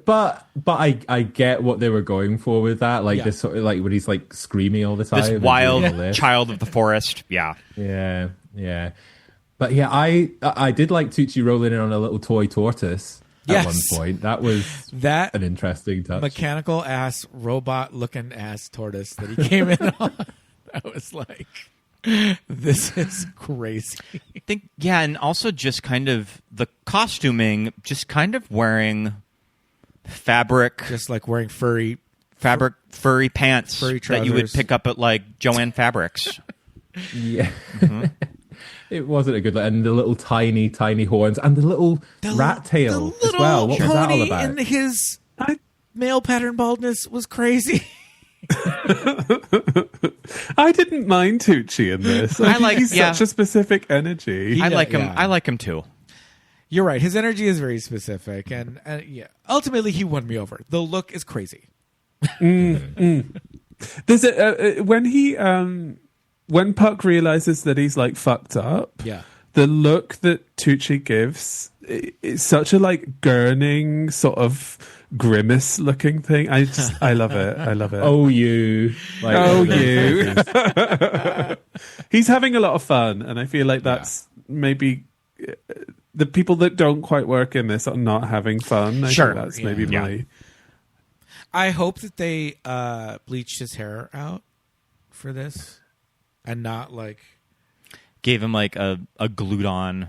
but I get what they were going for with that, like this sort of like when he's like screaming all the time, this wild child of the forest. Yeah. But yeah, I did like Tucci rolling in on a little toy tortoise at one point. That was an interesting touch. Mechanical ass robot looking ass tortoise that he came in on. That was like, this is crazy. I think, and also just kind of the costuming, just kind of wearing fabric, just like wearing furry pants furry that you would pick up at like Joanne Fabrics. Yeah. It wasn't a good look. And the little tiny horns and the little rat tail as well. What was that all about? And his male pattern baldness was crazy. I didn't mind Tucci in this. I think he's such a specific energy. I like him. I like him too. You're right. His energy is very specific, and ultimately he won me over. The look is crazy. There's when Puck realizes that he's like fucked up. Yeah. The look that Tucci gives, it's such a like gurning sort of grimace looking thing. I love it. I love it. Oh, you. You. He's having a lot of fun, and I feel like that's maybe the people that don't quite work in this are not having fun. I think that's maybe my. I hope that they bleached his hair out for this, and not like gave him like a glued on.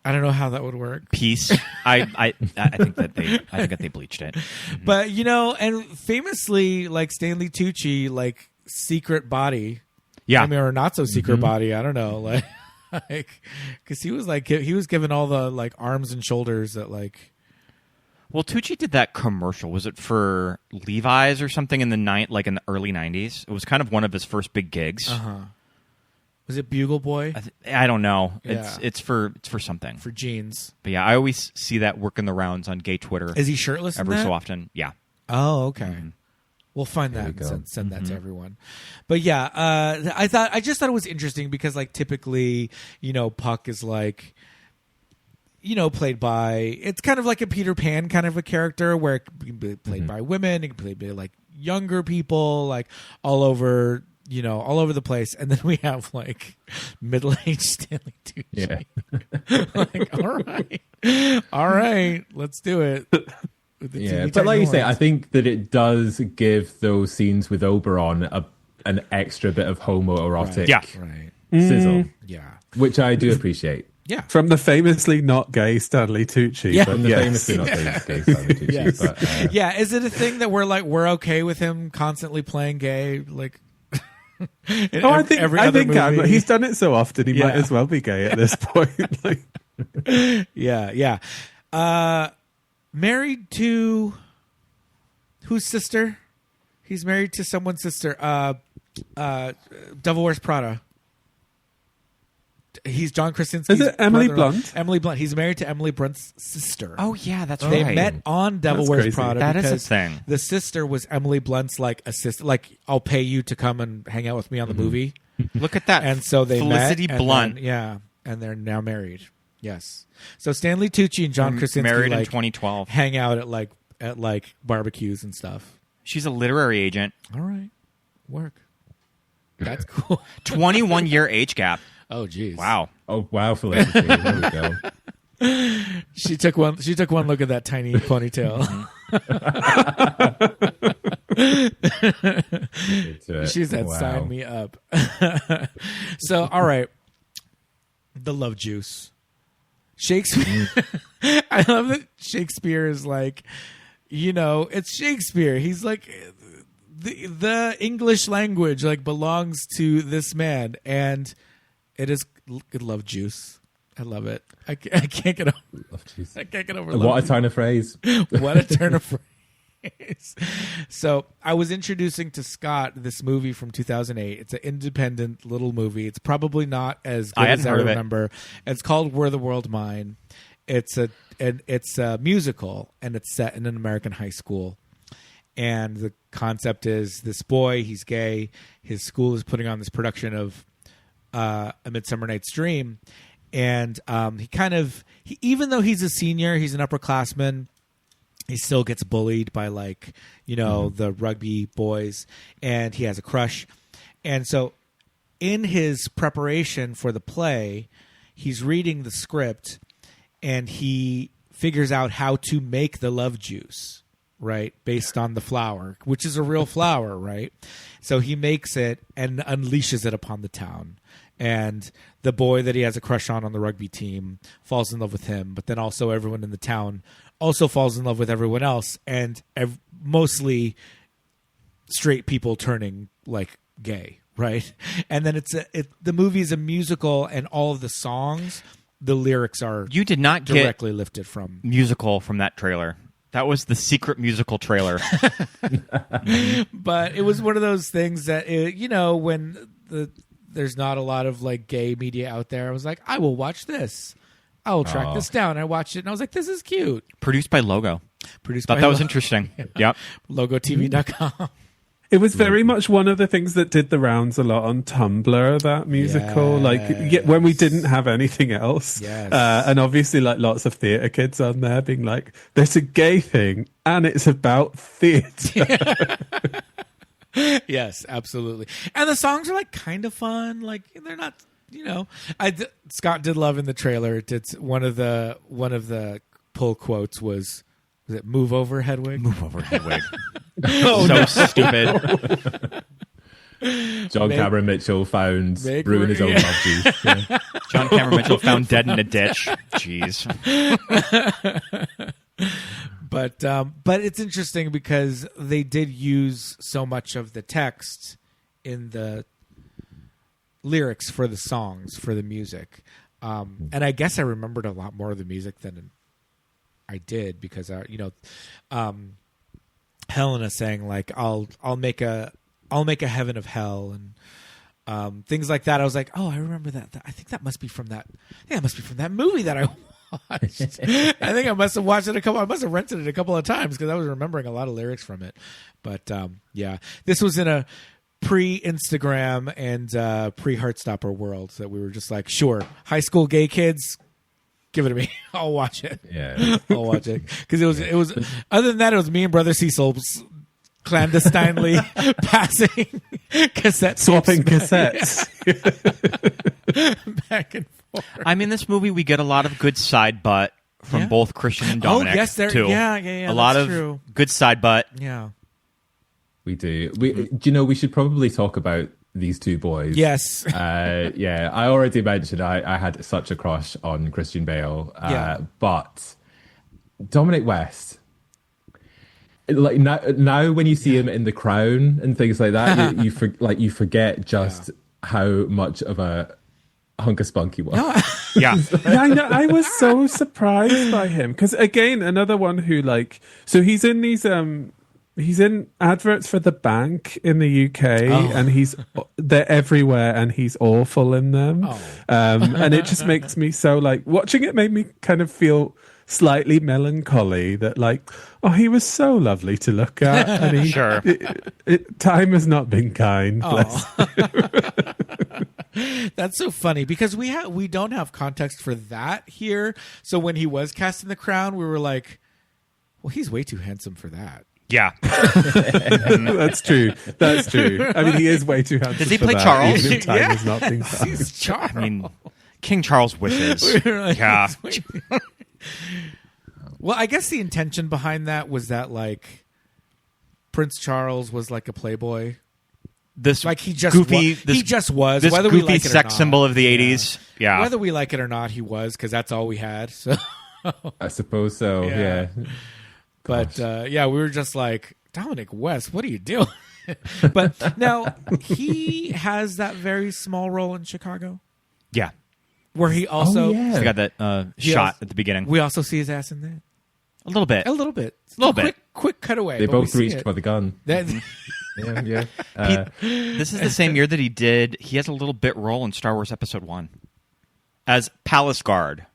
I don't know how that would work. Piece. I think that they bleached it. Mm-hmm. But and famously, like Stanley Tucci, like secret body. Yeah. I mean, or not so secret body. I don't know, like because he was given all the like arms and shoulders that like. Well, Tucci did that commercial. Was it for Levi's or something in the early 90s? It was kind of one of his first big gigs. Was it Bugle Boy? I don't know. Yeah. It's for something. For jeans. But yeah, I always see that working the rounds on gay Twitter. Is he shirtless every in that? so often? Yeah. Oh, okay. Mm-hmm. We'll find that and send that to everyone. But yeah, I just thought it was interesting because like typically, Puck is like, played by, it's kind of like a Peter Pan kind of a character where it can be played by women, it can be played by like younger people, like all over the place. And then we have like middle-aged Stanley Tucci. Yeah. Like, all right, let's do it. Yeah, but like you say, I think that it does give those scenes with Oberon an extra bit of homoerotic sizzle. Yeah. Which I do appreciate. Yeah. From the famously not gay Stanley Tucci. Yeah. But From the yes. famously not gay Stanley Tucci. Yes. But, Yeah, is it a thing that we're okay with him constantly playing gay? Like, I think he's done it so often he might as well be gay at this point. Like, yeah. Married to whose sister? He's married to someone's sister. Devil Wears Prada. He's John Krasinski's Is it Emily brother-in-law. Blunt? Emily Blunt. He's married to Emily Blunt's sister. Oh yeah, that's They right. met on Devil That's Wears crazy. Prada. That is a because thing. The sister was Emily Blunt's like assistant. Like, I'll pay you to come and hang out with me on the movie. Look at that. And so they Felicity met. and Blunt. then- and they're now married. Yes. So Stanley Tucci and John Krasinski married in like, 2012. hang out at like barbecues and stuff. She's a literary agent. All right, work. That's cool. 21-year age gap. Oh, geez. Wow. oh, wow, Felicity. There we go. She took one look at that tiny ponytail. She said, Wow. "Sign me up." So, all right, the love juice. Shakespeare. I love that Shakespeare is like, it's Shakespeare. He's like, the English language like belongs to this man, and it is love juice. I love it. I can't get over. I can't get over. What a turn of phrase. What a turn of phrase. So I was introducing to Scott this movie from 2008. It's an independent little movie. It's probably not as good as I remember. It's called Were the World Mine. It's a musical, and it's set in an American high school. And the concept is this boy, he's gay. His school is putting on this production of A Midsummer Night's Dream. And even though he's a senior, he's an upperclassman, he still gets bullied by the rugby boys, and he has a crush. And so in his preparation for the play, he's reading the script, and he figures out how to make the love juice, right? Based on the flower, which is a real flower, right? So he makes it and unleashes it upon the town. And the boy that he has a crush on the rugby team falls in love with him, but then also everyone in the town also falls in love with everyone else, and mostly straight people turning like gay, right? And then the movie is a musical, and all of the songs, the lyrics are You did not directly get lifted from musical from that trailer. That was the secret musical trailer. But it was one of those things that when there's not a lot of like gay media out there, I was like, I will watch this. I will track this down. I watched it and I was like, this is cute. Produced by Logo. Thought That was interesting. Yep. LogoTV.com. it was very much one of the things that did the rounds a lot on Tumblr, that musical. When we didn't have anything else. Yes. And obviously like lots of theatre kids on there being like, there's a gay thing and it's about theatre. Yes, absolutely. And the songs are like kind of fun. Like they're not, Scott did love in the trailer. It's one of the pull quotes was it "Move over, Hedwig"? Move over, Hedwig. So stupid. John Cameron Mitchell found brewing his own love juice. Yeah. John Cameron Mitchell found dead in a ditch. Jeez. But it's interesting because they did use so much of the text in the lyrics for the songs, for the music. And I guess I remembered a lot more of the music than I did because, Helena saying like, I'll make a heaven of hell and things like that. I was like, oh, I remember that. I think that must be from that. That must be from that movie that I watched. I think I must have watched it I must have rented it a couple of times because I was remembering a lot of lyrics from it. But this was in a pre-Instagram and pre-Heartstopper world that we were just like, sure, high school gay kids, give it to me. I'll watch it. Yeah, I'll watch it because it was. Other than that, it was me and Brother Cecil clandestinely passing cassette, swapping cassettes back and forth. I mean, this movie we get a lot of good side butt from both Christian and Dominic. Oh yes, too. Yeah. A lot of true. good side butt. Yeah. we do. We should probably talk about these two boys. Yes. Yeah, I already mentioned I had such a crush on Christian Bale. But Dominic West, like now when you see him in The Crown and things like that, you forget just how much of a hunk of spunk he was. Yeah, I know. I was so surprised by him because again, another one who so he's in these he's in adverts for the bank in the UK, and they're everywhere, and he's awful in them. And it just makes me so watching it made me kind of feel slightly melancholy that he was so lovely to look at, and time has not been kind. That's so funny because we don't have context for that here. So when he was cast in The Crown, we were like, well, he's way too handsome for that. Yeah. That's true. I mean, he is way too handsome. Does he play that, Charles? even if time has not been kind. He's Charles. I mean, King Charles wishes. Yeah. Well, I guess the intention behind that was that Prince Charles was a playboy. This he just goofy, he just was. This whether goofy we like it or sex not. symbol of the 80s. Yeah. Whether we like it or not, he was, because that's all we had. So I suppose so. Yeah. But we were just like, Dominic West, what are you doing? But now he has that very small role in Chicago. Yeah. Where he also He got that shot at the beginning. We also see his ass in that. A little bit. Quick cutaway. They but both we reached for the gun. Yeah. This is the same year that he has a little bit role in Star Wars Episode 1 as Palace Guard.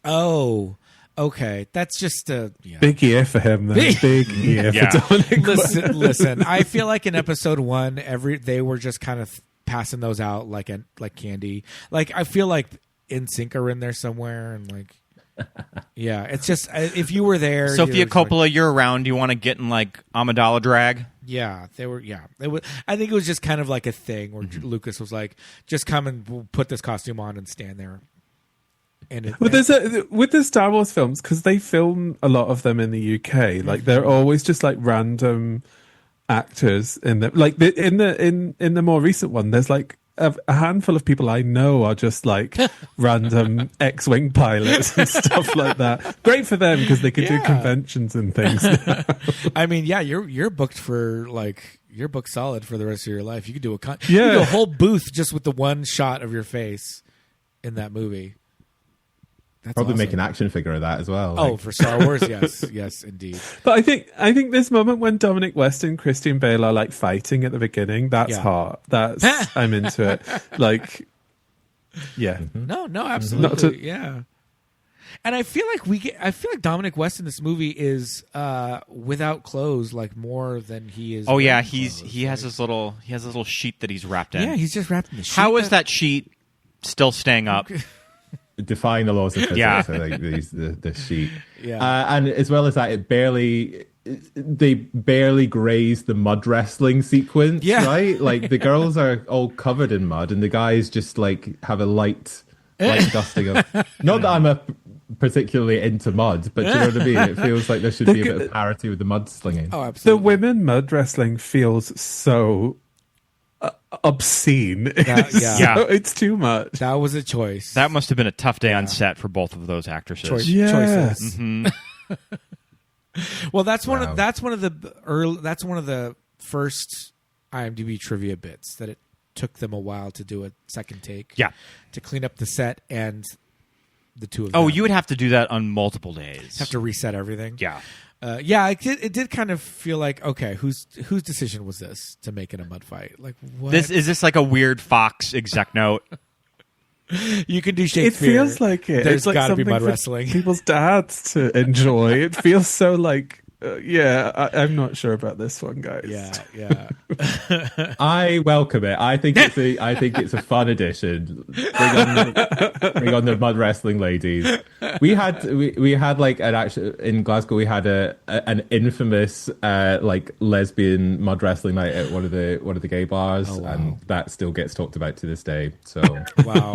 Oh, okay. That's just a big year for him. Big year for Dominic. Listen. I feel like in Episode 1, they were just kind of passing those out like candy. I feel like NSYNC are in there somewhere, and yeah, it's just if you were there, Sofia Coppola, you're around. You want to get in Amidala drag? Yeah, they were. Yeah, it was. I think it was just kind of like a thing where Lucas was like, "Just come and we'll put this costume on and stand there." And with the Star Wars films, because they film a lot of them in the UK, they're always just random actors in them. In the more recent one, there's a handful of people I know are just random X-wing pilots and stuff like that. Great for them because they can do conventions and things. I mean, you're booked for you're booked solid for the rest of your life. You could do you could do a whole booth just with the one shot of your face in that movie. That's probably awesome. make an action figure of that as well. Oh, for Star Wars, yes, indeed. But I think this moment when Dominic West and Christian Bale are fighting at the beginning, that's hot. That's I'm into it. No, absolutely, yeah. And I feel like Dominic West in this movie is without clothes more than he is. Oh yeah, he has his little sheet that he's wrapped in. Yeah, he's just wrapped in the sheet. How is that sheet still staying up? Defying the laws of physics. Yeah. I think the sheet. Yeah. And as well as that, they barely graze the mud wrestling sequence. Yeah. Right. The girls are all covered in mud, and the guys just have a light dusting of. Not that I'm particularly into mud, but do you know what I mean? It feels like there should be a bit of parity with the mud slinging. Oh, absolutely. The women mud wrestling feels so obscene. It's too much. That was a choice. That must have been a tough day on set for both of those actresses. Choices. Mm-hmm. Well, that's one of the first IMDb trivia bits that it took them a while to do a second take. Yeah, to clean up the set and the two of them. Oh, you would have to do that on multiple days. Have to reset everything. Yeah. It did kind of feel like, okay, whose decision was this to make it a mud fight? What? Is this a weird Fox exec note? You can do Shakespeare. It feels like it. There's it's got to be something mud for wrestling. People's dads to enjoy. It feels so I'm not sure about this one, guys. Yeah. I welcome it. I think it's a fun addition. Bring on the mud wrestling ladies. We had an actual in Glasgow. We had an infamous lesbian mud wrestling night at one of the gay bars, and that still gets talked about to this day. So wow,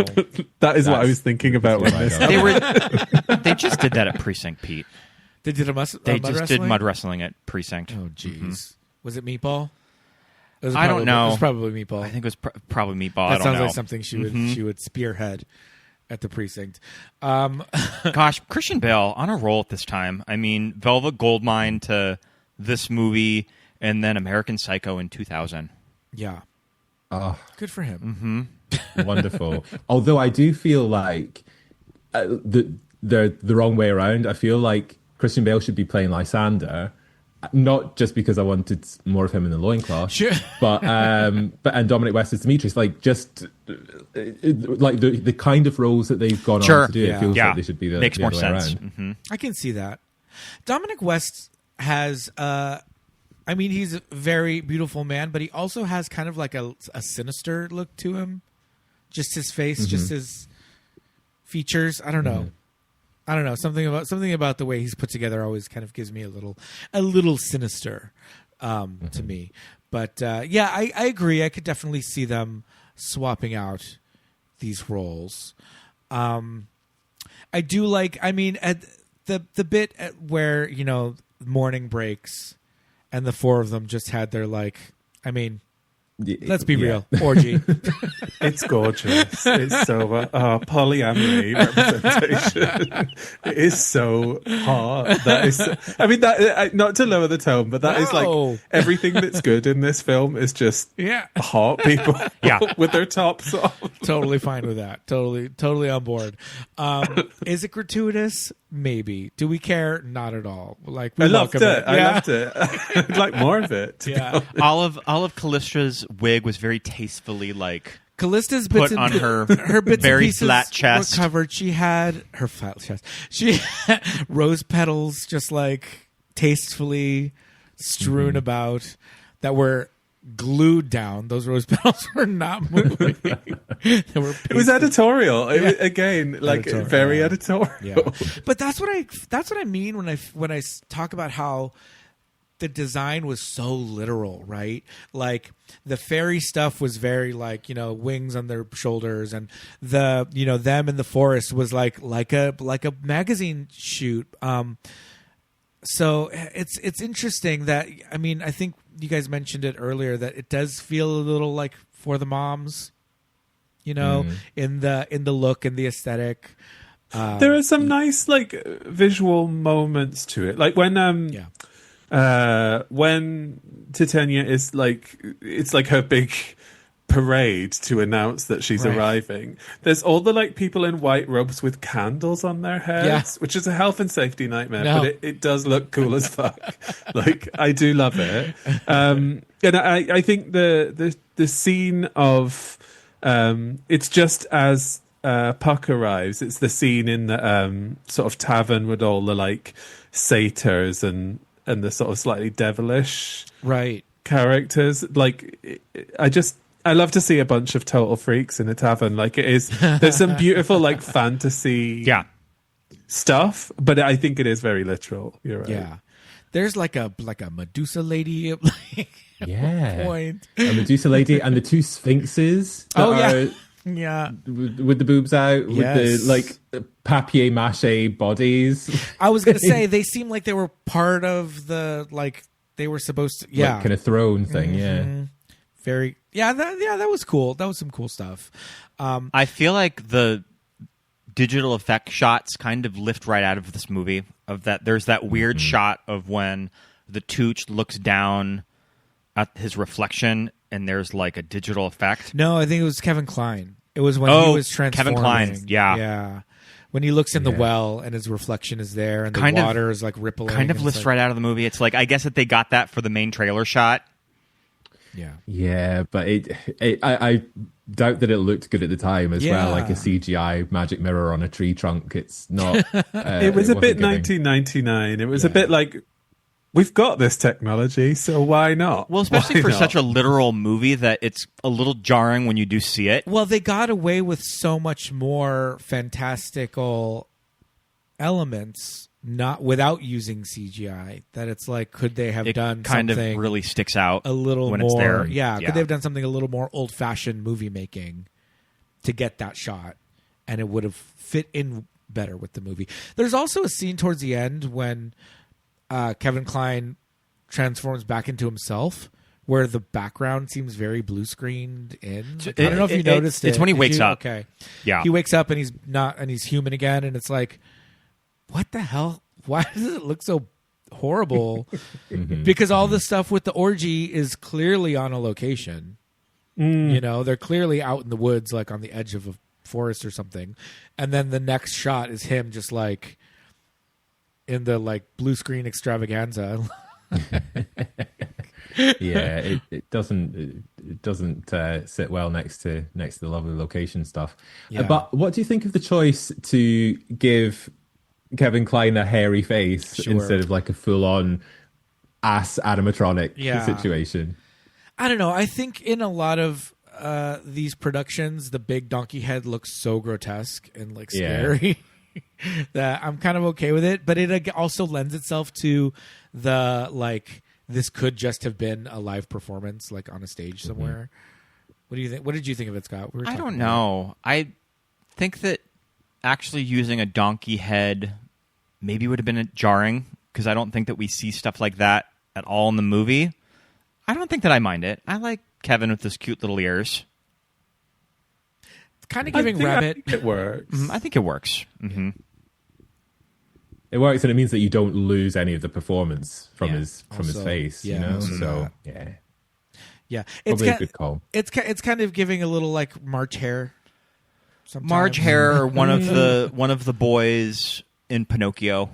that is what I was thinking about when this. They just did that at Precinct Pete. They did They just did mud wrestling at Precinct. Oh, jeez. Was it Meatball? I don't know. It was probably Meatball. I think it was probably Meatball. That I don't sounds know. like something she would spearhead at the precinct. Gosh, Christian Bale on a roll at this time. I mean, Velvet Goldmine to this movie, and then American Psycho in 2000. Yeah. Good for him. Wonderful. Although I do feel like they're the wrong way around. I feel like Christian Bale should be playing Lysander, not just because I wanted more of him in the loincloth, Sure. but and Dominic West is Demetrius. Like just like the kind of roles that they've gone on to do. It feels like they should be the Makes the more other way sense. around. Mm-hmm. I can see that. Dominic West has I mean, he's a very beautiful man, but he also has kind of like a sinister look to him. Just his face, just his features. I don't know. I don't know. Something about the way he's put together always kind of gives me a little sinister to me. But yeah, I agree. I could definitely see them swapping out these roles. I do like. I mean, at the bit where morning breaks, and the four of them just had their let's be real, orgy. It's gorgeous. It's so polyamory representation. It is so hot. That is. I mean, that not to lower the tone, but that is like everything that's good in this film is just hot people. With their tops off. Totally fine with that. Totally on board. Is it gratuitous? Maybe. Do we care? Not at all. Like we I loved welcome it. I loved it. I'd like more of it. Olive Callistra's wig was very tastefully Callista's put bits on her bits very and pieces flat chest. were covered. She had her flat chest. She had rose petals just tastefully strewn about that were glued down. Those rose petals were not moving. It was editorial. It was, again, editorial, very editorial. Yeah. But that's what I mean when I talk about how the design was so literal, right? Like the fairy stuff was very wings on their shoulders, and the them in the forest was like a magazine shoot. So it's interesting that I think you guys mentioned it earlier that it does feel a little like for the moms, in the look and the aesthetic. There are some nice visual moments to it, like when Titania is it's like her big parade to announce that she's arriving. There's all the people in white robes with candles on their heads, which is a health and safety nightmare, but it does look cool as fuck. I do love it. And I think the scene of it's just as Puck arrives, it's the scene in the sort of tavern with all the satyrs and the sort of slightly devilish characters. I love to see a bunch of total freaks in a tavern. There's some beautiful fantasy stuff, but I think it is very literal. You're right. Yeah. There's a Medusa lady at point. A Medusa lady and the two sphinxes with the boobs out, with the papier-mâché bodies. I was going to say, they seem like they were part of the, they were supposed to, kind of throne thing, Very, that was cool. That was some cool stuff. I feel like the digital effect shots kind of lift right out of this movie. Of that, there's that weird shot of when the Tucci looks down at his reflection, and there's a digital effect. No, I think it was Kevin Kline. It was when he was transforming. Kevin Kline, yeah. When he looks in the well and his reflection is there, and the water is rippling. Kind of lifts right out of the movie. It's I guess that they got that for the main trailer shot. Yeah, but I doubt that it looked good at the time as well, like a CGI magic mirror on a tree trunk. It's not. It was a bit 1999. It was a bit we've got this technology, so why not? Well, especially for such a literal movie that it's a little jarring when you do see it. Well, they got away with so much more fantastical elements not without using CGI, that it's could they have done kind something of really sticks out a little when more it's there. Could they have done something a little more old-fashioned movie making to get that shot, and it would have fit in better with the movie. There's also a scene towards the end when Kevin Kline transforms back into himself where the background seems very blue screened in. Like, I don't know if you noticed it. It's when he wakes up. Okay. Yeah. He wakes up and he's human again, and it's like, what the hell? Why does it look so horrible? Because all the stuff with the orgy is clearly on a location. You know, they're clearly out in the woods, like on the edge of a forest or something. And then the next shot is him just like in the like blue screen extravaganza. Yeah, it doesn't sit well next to the lovely location stuff. Yeah. But what do you think of the choice to give Kevin Kline a hairy face instead of like a full-on ass animatronic situation? I don't know. I think in a lot of these productions, the big donkey head looks so grotesque and like scary that I'm kind of okay with it. But it also lends itself to the like, this could just have been a live performance, like on a stage somewhere. What do you think? What did you think of it, Scott? I don't know. I think that actually using a donkey head maybe would have been jarring, because I don't think that we see stuff like that at all in the movie. I don't think that I mind it. I like Kevin with his cute little ears. It's kind of giving Rabbit. I think it works. I think it works. Mm-hmm. It works, and it means that you don't lose any of the performance from his face. Yeah, you know, also so that. yeah, it's probably a good call. It's kind of giving a little like March Hare. Sometimes. Marge Hare, one of the boys in Pinocchio.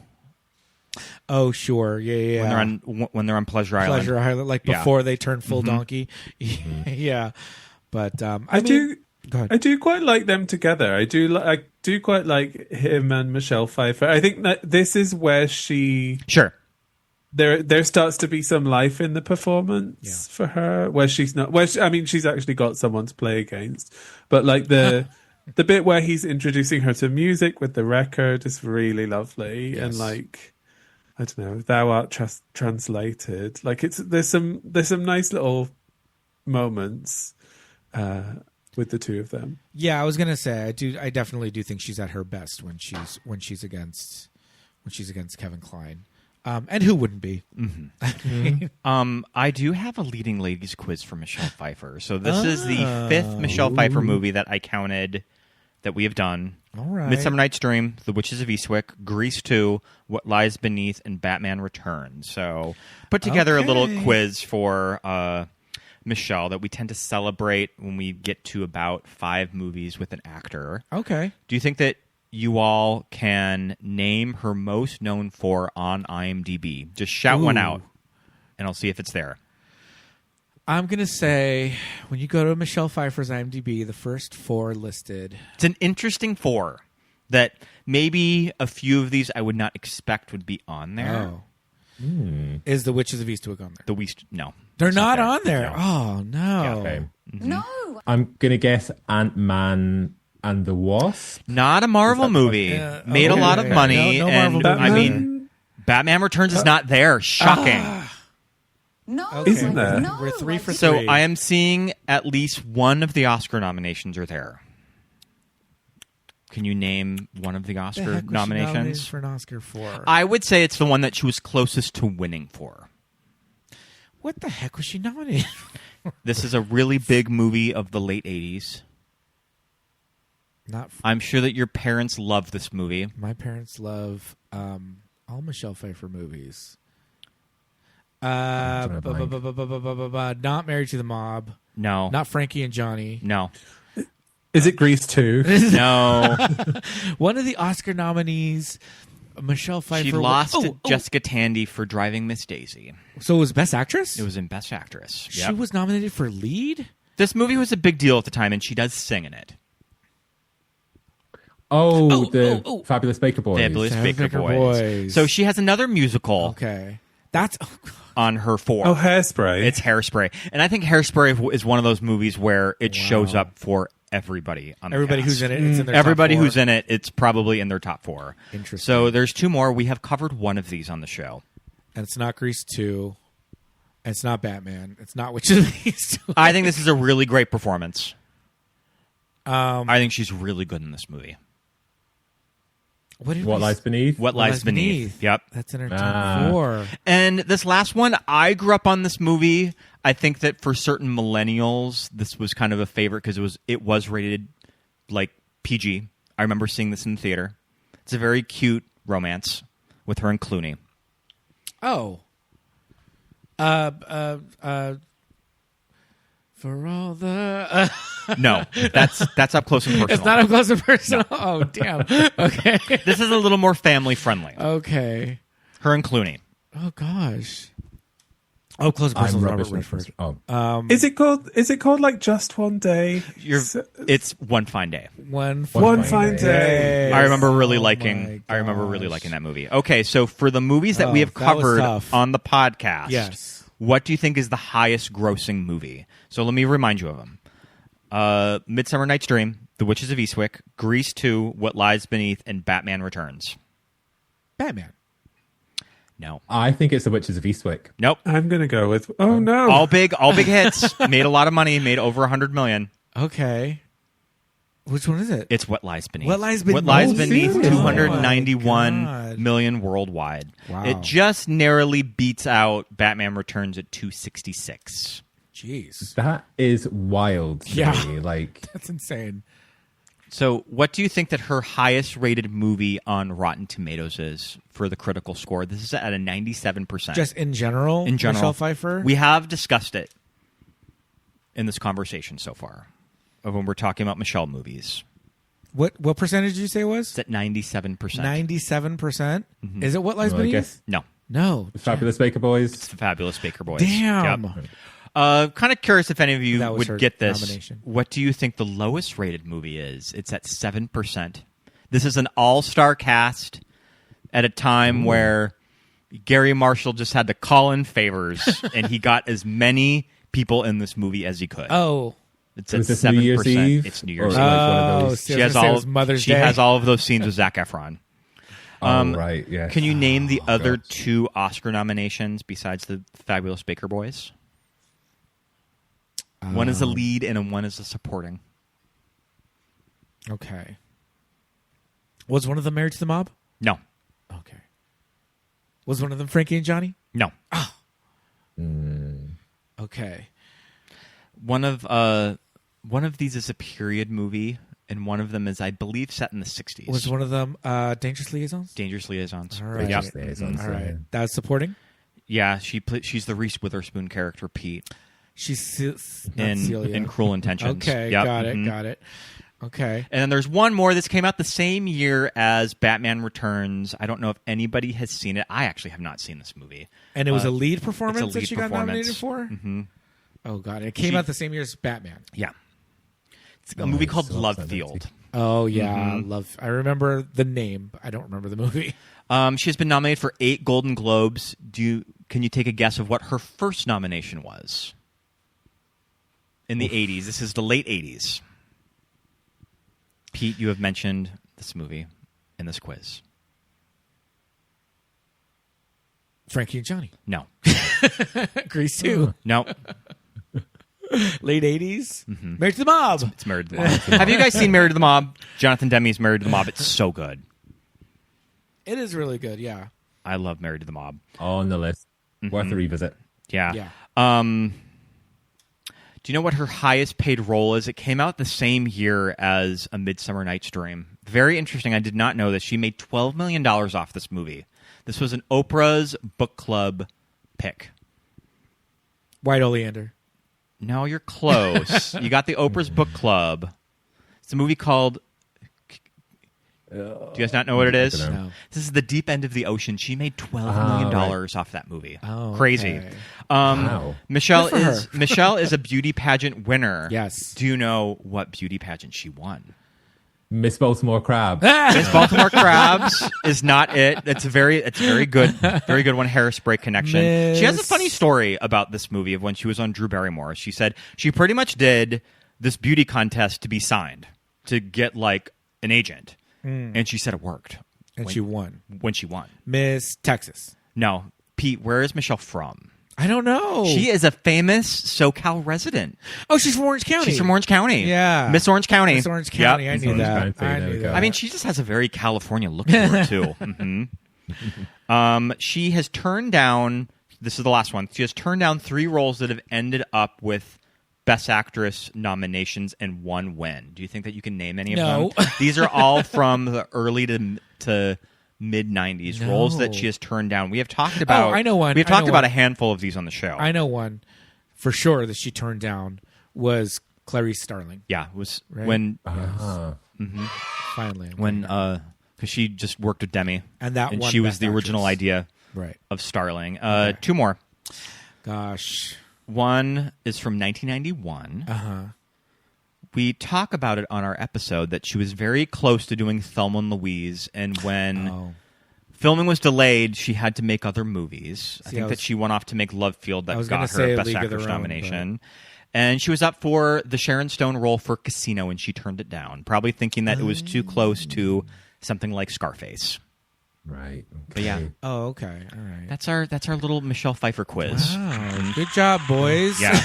Oh sure, yeah. When they're on Pleasure Island, like before they turn full donkey. Yeah, but I do quite like them together. I do quite like him and Michelle Pfeiffer. I think that this is where there starts to be some life in the performance for her, where she's not. She's actually got someone to play against, but like the bit where he's introducing her to music with the record is really lovely, and like, I don't know, thou art translated. Like there's some nice little moments with the two of them. Yeah, I was gonna say I definitely do think she's at her best when she's against Kevin Kline. And who wouldn't be? I do have a leading ladies quiz for Michelle Pfeiffer. So this is the 5th Michelle Pfeiffer movie that I counted that we have done. All right. Midsummer Night's Dream, The Witches of Eastwick, Grease 2, What Lies Beneath, and Batman Returns. So put together a little quiz for Michelle that we tend to celebrate when we get to about 5 movies with an actor. Okay. Do you think that you all can name her most known for on IMDb? Just shout one out, and I'll see if it's there. I'm going to say, when you go to Michelle Pfeiffer's IMDb, the first 4 listed. It's an interesting 4 that maybe a few of these I would not expect would be on there. Oh. Is The Witches of Eastwick on there? No. They're not on there. No. Oh, no. Yeah, okay. No. I'm gonna guess Ant-Man and the Wasp. Not a Marvel movie. Made a lot of money. No and Marvel I mean, Batman Returns is not there. Shocking. No. Okay. Isn't there? No. We're 3 for 3. So I am seeing at least one of the Oscar nominations are there. Can you name one of the Oscar nominations? For an Oscar for? I would say it's the one that she was closest to winning for. What the heck was she nominated? This is a really big movie of the late 80s. I'm sure that your parents love this movie. My parents love all Michelle Pfeiffer movies. Not Married to the Mob. No. Not Frankie and Johnny. No. Is it Grease 2? No. One of the Oscar nominees, Michelle Pfeiffer. She lost to Jessica Tandy for Driving Miss Daisy. So it was Best Actress? It was in Best Actress. She was nominated for lead? This movie was a big deal at the time, and she does sing in it. The Fabulous Baker Boys. Fabulous Baker Boys. So she has another musical. Okay. That's on her 4. Oh, Hairspray. It's Hairspray. And I think Hairspray is one of those movies where it shows up for everybody on the cast. Who's in it. It's in their everybody top 4. who's in it, it's probably in their top 4. Interesting. So there's 2 more. We have covered one of these on the show. And it's not Grease 2. And it's not Batman. It's not Witches of Eastwick. I think this is a really great performance. I think she's really good in this movie. What Lies Beneath? What Lies Beneath. Yep. That's in our top 4. And this last one, I grew up on this movie. I think that for certain millennials, this was kind of a favorite because it was rated like PG. I remember seeing this in the theater. It's a very cute romance with her and Clooney. Oh. For all the... No, that's up close and personal. It's not up close and personal? No. Oh, damn. Okay. This is a little more family-friendly. Okay. Her and Clooney. Oh, gosh. Oh, close and personal. Robert Redford. Oh. Is it called like Just One Day? It's One Fine Day. One Fine Day. I remember really liking that movie. Okay, so for the movies that we have covered on the podcast, yes. What do you think is the highest grossing movie? So let me remind you of them. Midsummer Night's Dream, The Witches of Eastwick, Grease 2, What Lies Beneath, and Batman Returns. Batman. No. I think it's The Witches of Eastwick. Nope. I'm going to go with... Oh, no. All big hits. Made a lot of money. Made over $100 million. Okay. Which one is it? It's What Lies Beneath. What Lies Beneath? What Lies Beneath, Oh, 291 million worldwide. Wow. It just narrowly beats out Batman Returns at 266. Jeez. That is wild to me. Like, that's insane. So what do you think that her highest rated movie on Rotten Tomatoes is for the critical score? This is at a 97%. Just in general? In general. Michelle Pfeiffer? We have discussed it in this conversation so far of when we're talking about Michelle movies. What percentage did you say it was? It's at 97%. 97%? Mm-hmm. Is it What Lies Beneath? No. The Fabulous Baker Boys? It's the Fabulous Baker Boys. Damn. Yep. Kind of curious if any of you would get this. Nomination. What do you think the lowest rated movie is? It's at 7%. This is an all-star cast at a time where Gary Marshall just had to call in favors, and he got as many people in this movie as he could. Oh. It's at 7%. New Year's Eve? It's New Year's Eve. Oh, She has all Mother's She Day. has all of those scenes with Zac Efron. Right, yeah. Can you name the other 2 Oscar nominations besides the Fabulous Baker Boys? One is a lead and one is a supporting. Okay. Was one of them Married to the Mob? No. Okay. Was one of them Frankie and Johnny? No. Oh. Okay. One of these is a period movie, and one of them is, I believe, set in the 60s. Was one of them Dangerous Liaisons? Dangerous Liaisons. All right. Yep. All right. That's supporting? Yeah, she's the Reese Witherspoon character, Pete. She's in Cruel Intentions. Okay, yep. got it. Okay. And then there's one more that's came out the same year as Batman Returns. I don't know if anybody has seen it. I actually have not seen this movie. And it was a lead performance that she got performance. nominated for? Mm-hmm. Oh, God. It came out the same year as Batman. Yeah. It's a movie called Love Field. Oh, yeah. I remember the name, but I don't remember the movie. She has been nominated for 8 Golden Globes. Can you take a guess of what her first nomination was? In the 80s. This is the late 80s. Pete, you have mentioned this movie in this quiz. Frankie and Johnny. No. Grease 2. No. Late 80s. Mm-hmm. Married to the Mob. It's Married to the Mob. Have you guys seen Married to the Mob? Jonathan Demme's Married to the Mob. It's so good. It is really good, yeah. I love Married to the Mob. On the list. Worth a revisit. Yeah. Do you know what her highest paid role is? It came out the same year as A Midsummer Night's Dream. Very interesting. I did not know this. She made $12 million off this movie. This was an Oprah's book club pick. White Oleander. No, you're close. You got the Oprah's book club. It's a movie called... Do you guys not know what it is? No. This is The Deep End of the Ocean. She made $12 million off that movie. Oh, crazy. Okay. Wow. Michelle Good for her. is a beauty pageant winner. Yes. Do you know what beauty pageant she won? Miss Baltimore Crab. Miss Baltimore Crabs is not it. It's a very good one. Hairspray connection. She has a funny story about this movie of when she was on Drew Barrymore. She said she pretty much did this beauty contest to be signed, to get like an agent. And she said it worked. And she won. When she won. Miss Texas. No. Pete, where is Michelle from? I don't know. She is a famous SoCal resident. Oh, she's from Orange County. She's from Orange County. Yeah. Miss Orange County. Miss Orange County. Yep. I knew that. County, there we go. I mean, she just has a very California look to her, too. She has turned down, this is the last one, she has turned down 3 roles that have ended up with Best Actress nominations and 1 win. Do you think that you can name any of them? These are all from the early to mid-90s roles that she has turned down. We have talked about... I know one. We have talked about a handful of these on the show. I know one for sure that she turned down was Clarice Starling. Yeah, it was right? when... Finally. When... Because she just worked with Demi. And that and one she was Best the original Actress. idea Right. of Starling. 2 more. Gosh. One is from 1991. Uh-huh. We talk about it on our episode that she was very close to doing Thelma and Louise, and when filming was delayed, she had to make other movies. I think that she went off to make Love Field that got her a Best Actress nomination. And she was up for the Sharon Stone role for Casino, and she turned it down, probably thinking that it was too close to something like Scarface. Right. Okay. But yeah. Oh, okay. All right. That's our little Michelle Pfeiffer quiz. Wow. Good job, boys. Yeah.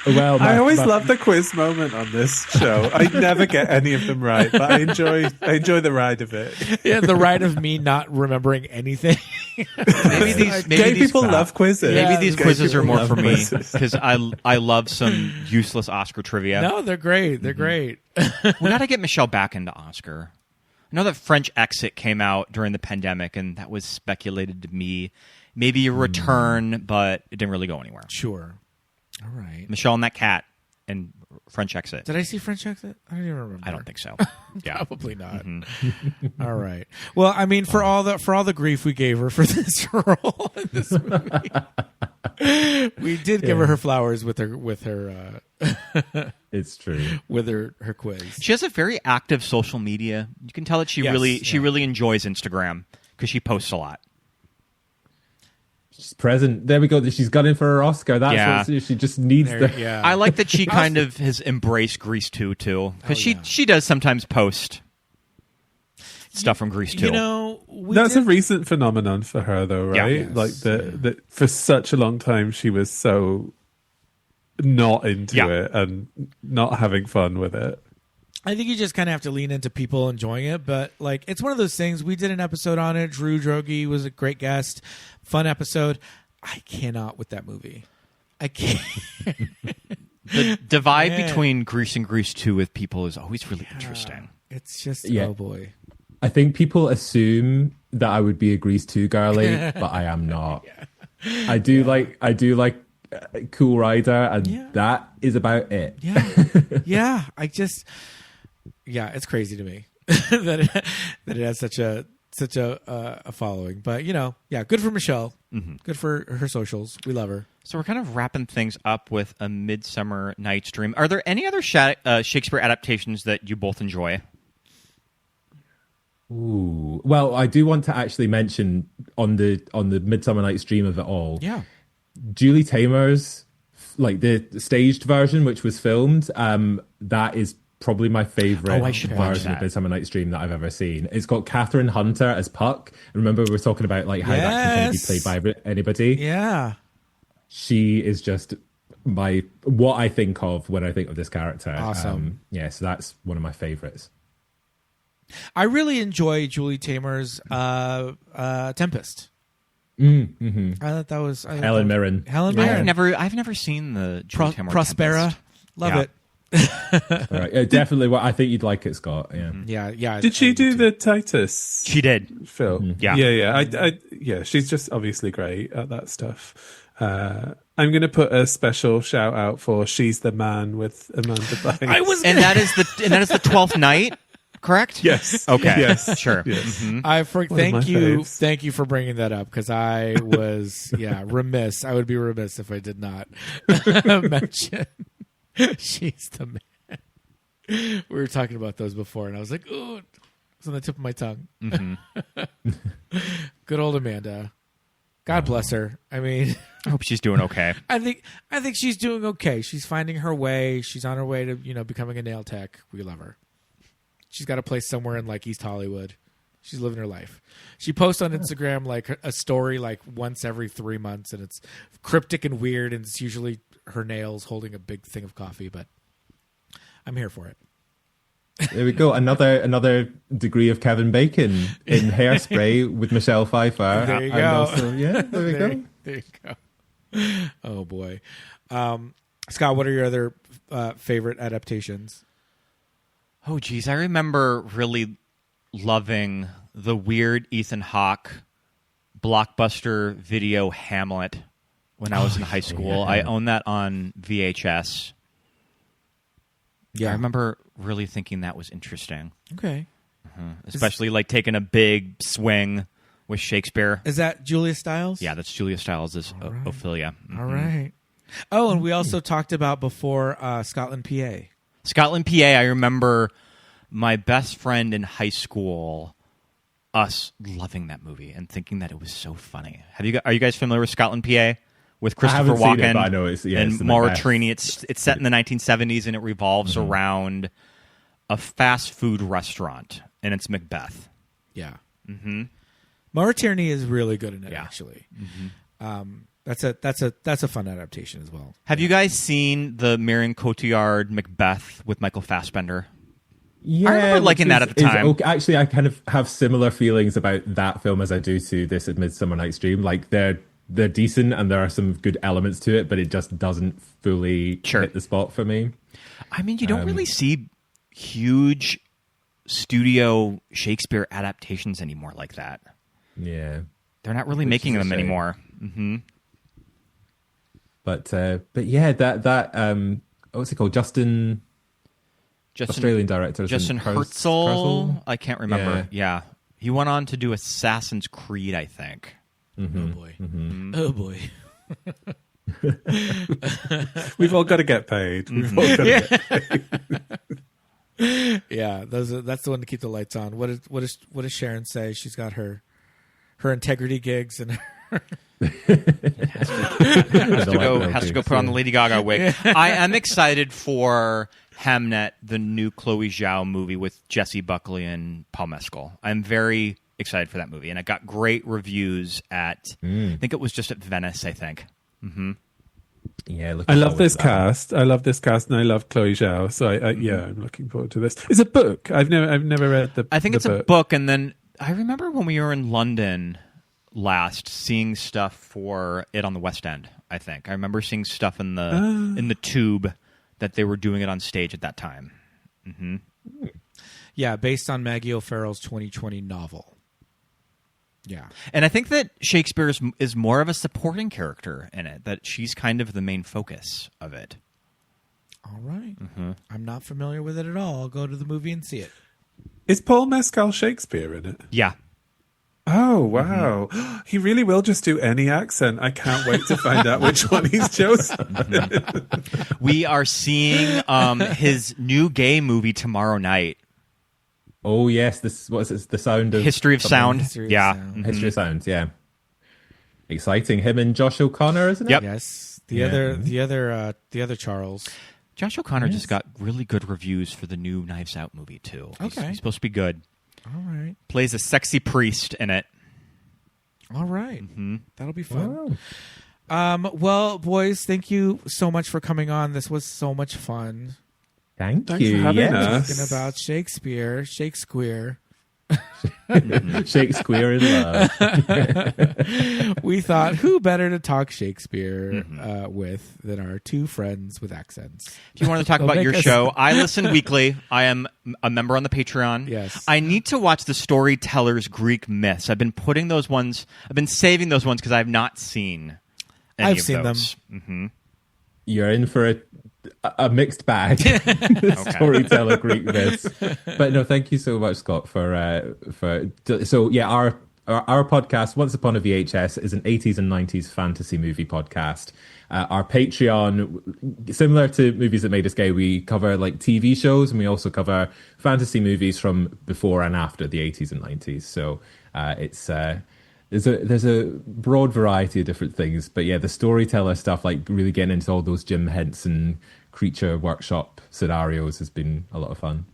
Well, I always love the quiz moment on this show. I never get any of them right, but I enjoy the ride of it. Yeah, the ride of me not remembering anything. Gay people love quizzes. Maybe these quizzes are more love for me quizzes. because I love some useless Oscar trivia. No, they're great. They're great. We got to get Michelle back into Oscar. I know that French Exit came out during the pandemic, and that was speculated to me. Maybe a return, but it didn't really go anywhere. Sure. All right. Michelle and that cat and French Exit. Did I see French Exit? I don't even remember. I don't think so. Yeah. Probably not. All right. Well, I mean, for all the grief we gave her for this role in this movie, we did give her flowers with her. It's true. With her quiz. She has a very active social media. You can tell that she really enjoys Instagram because she posts a lot. She's present. There we go. She's got in for her Oscar. That's what she just needs. I like that she kind of has embraced Grease 2 too, because she does sometimes post stuff from Grease 2. You know, that's a recent phenomenon for her, though, right? Yeah. Like the for such a long time, she was so not into it and not having fun with it. I think you just kind of have to lean into people enjoying it, but like it's one of those things. We did an episode on it. Drew Droege was a great guest, fun episode. I cannot with that movie. I can't. The divide between Grease and Grease 2 with people is always really interesting. It's just oh boy. I think people assume that I would be a Grease 2 girly, but I am not. I do like Cool Rider, and that is about it. Yeah. It's crazy to me that it has such a following. But good for Michelle. Mm-hmm. Good for her socials. We love her. So we're kind of wrapping things up with A Midsummer Night's Dream. Are there any other Shakespeare adaptations that you both enjoy? Ooh, well, I do want to actually mention on the Midsummer Night's Dream of it all. Yeah, Julie Taymor's the staged version, which was filmed. That is probably my favorite version of Midsummer Night's Dream that I've ever seen. It's got Catherine Hunter as Puck. Remember we were talking about how that can be played by anybody. Yeah, she is just what I think of when I think of this character. Awesome. So that's one of my favorites. I really enjoy Julie Taymor's Tempest. Mm-hmm. I thought that was Helen Mirren. I've never seen the Julie Taymor Prospera. Tempest. Love it. All right. Definitely. I think you'd like it, Scott. Yeah. Yeah. Did she do the Titus? She did. Film. Mm-hmm. Yeah. She's just obviously great at that stuff. I'm going to put a special shout out for She's the Man with Amanda Bynes. And that is the 12th night. Correct? Yes. Okay. Yes. Sure. Yes. Mm-hmm. Thank you for bringing that up because I was remiss. I would be remiss if I did not mention She's the Man. We were talking about those before, and I was like, "Ooh," it's on the tip of my tongue. Mm-hmm. Good old Amanda. God bless her. I mean, I hope she's doing okay. I think she's doing okay. She's finding her way. She's on her way to becoming a nail tech. We love her. She's got a place somewhere in East Hollywood. She's living her life. She posts on Instagram like a story like once every 3 months, and it's cryptic and weird, and it's usually her nails holding a big thing of coffee, but I'm here for it. There we go. Another degree of Kevin Bacon in Hairspray with Michelle Pfeiffer. There you go. And also, yeah, there we go. There you go. Oh boy. Scott, what are your other favorite adaptations? Oh, geez. I remember really loving the weird Ethan Hawke blockbuster video Hamlet when I was in high school. Yeah. I owned that on VHS. Yeah. I remember really thinking that was interesting. Okay. Especially like taking a big swing with Shakespeare. Is that Julia Stiles? Yeah, that's Julia Stiles' Ophelia. Mm-hmm. All right. Oh, and we also talked about before Scotland, PA. Scotland, PA, I remember my best friend in high school, us loving that movie and thinking that it was so funny. Are you guys familiar with Scotland, PA? With Christopher Walken seen it, but I know it's and Maura Trini. It's set in the 1970s and it revolves around a fast food restaurant, and it's Macbeth. Yeah. Mm-hmm. Maura Tierney is really good in it, actually. Mm-hmm. That's a fun adaptation as well. Have you guys seen the Marion Cotillard Macbeth with Michael Fassbender? Yeah, I remember liking that at the time. Okay. Actually, I kind of have similar feelings about that film as I do to this at Midsummer Night's Dream. Like they're decent and there are some good elements to it, but it just doesn't fully hit the spot for me. I mean, you don't really see huge studio Shakespeare adaptations anymore like that. Yeah. They're not really making them anymore. Mm-hmm. But yeah, that what's it called? Australian director. Justin Herzl? I can't remember. Yeah. He went on to do Assassin's Creed, I think. Mm-hmm. Oh boy. Mm-hmm. Oh boy. We've all got to get paid. We've all got to get paid. Yeah, that's the one to keep the lights on. What does Sharon say? She's got her integrity gigs and has to go put on the Lady Gaga wig. I am excited for Hamnet, the new Chloe Zhao movie with Jessie Buckley and Paul Mescal. I'm very excited for that movie, and it got great reviews at I think it was just at Venice, I think. Mm-hmm. Yeah, I love this cast. I love this cast, and I love Chloe Zhao. So I'm looking forward to this. It's a book. I've never read the. I think it's a book, and then I remember when we were in London last, seeing stuff for it on the West End. I think I remember seeing stuff in the Tube that they were doing it on stage at that time. Mm-hmm. Yeah, based on Maggie O'Farrell's 2020 novel. Yeah. And I think that Shakespeare is more of a supporting character in it, that she's kind of the main focus of it. All right. Mm-hmm. I'm not familiar with it at all. I'll go to the movie and see it. Is Paul Mescal Shakespeare in it? Yeah. Oh, wow. Mm-hmm. He really will just do any accent. I can't wait to find out which one he's chosen. We are seeing his new gay movie tomorrow night. Oh yes, what is it? The Sound of History of Sound. History of Sound. Yeah, exciting. Him and Josh O'Connor, isn't it? Yep. Yes. The other Charles. Josh O'Connor just got really good reviews for the new Knives Out movie too. Okay, he's supposed to be good. All right. Plays a sexy priest in it. All right. Mm-hmm. That'll be fun. Wow. Well, boys, thank you so much for coming on. This was so much fun. Thanks you. For having us. Talking about Shakespeare. Shakespeare in love. We thought, who better to talk Shakespeare with than our two friends with accents? If you want to talk about your show, I listen weekly. I am a member on the Patreon. Yes. I need to watch the Storyteller's Greek Myths. I've been saving those ones because I've not seen any I've of seen those. them. Mm-hmm. You're in for a mixed bag. Storyteller Greek Myths. But no, thank you so much, Scott, for so yeah, our podcast, Once Upon a VHS, is an 80s and 90s fantasy movie podcast. Our Patreon, similar to Movies That Made Us Gay, we cover like TV shows, and we also cover fantasy movies from before and after the 80s and 90s. So there's a broad variety of different things, but yeah, the storyteller stuff, like really getting into all those Jim Henson creature workshop scenarios, has been a lot of fun.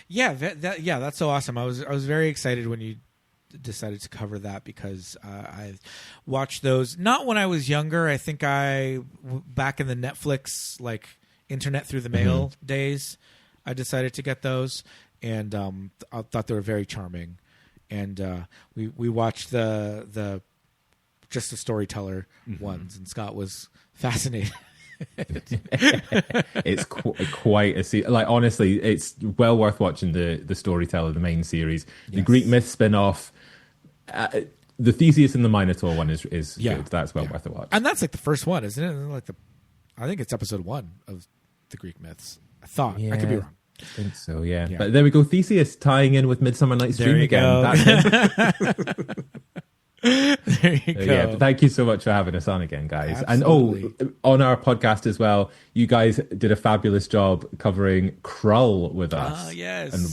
Yeah, that's so awesome. I was very excited when you decided to cover that because I watched those not when I was younger. I think back in the Netflix like internet through the mail days, I decided to get those, and I thought they were very charming. And we watched the just the storyteller ones, and Scott was fascinated. It's quite a like honestly, it's well worth watching the storyteller, the main series, the Greek myth spin-off. The Theseus and the Minotaur one is good. That's well worth a watch. And that's like the first one, isn't it? Like I think it's episode 1 of the Greek myths. I thought. I could be wrong. I think so, yeah. But there we go. Theseus tying in with Midsummer Night's Dream again. There you go. Yeah, thank you so much for having us on again, guys. Absolutely. And on our podcast as well, you guys did a fabulous job covering Krull with us. Yes. And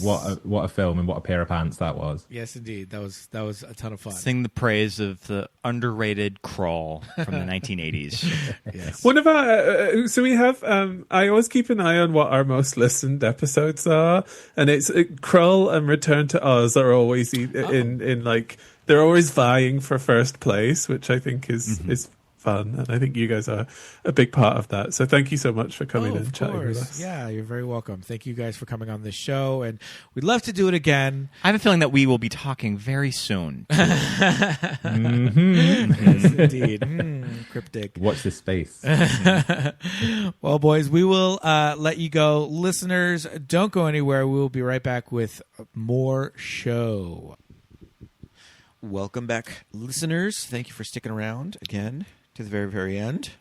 what a film and what a pair of pants that was. Yes, indeed. That was a ton of fun. Sing the praise of the underrated Krull from the 1980s. Yes. One of our so we have I always keep an eye on what our most listened episodes are, and it's Krull and Return to Oz are always in like they're always vying for first place, which I think is fun, and I think you guys are a big part of that. So thank you so much for coming and chatting with us. Yeah, you're very welcome. Thank you guys for coming on this show, and we'd love to do it again. I have a feeling that we will be talking very soon. Yes, indeed. Cryptic. Watch this space. Well, boys, we will let you go. Listeners, don't go anywhere. We will be right back with more show. Welcome back, listeners. Thank you for sticking around again to the very, very end.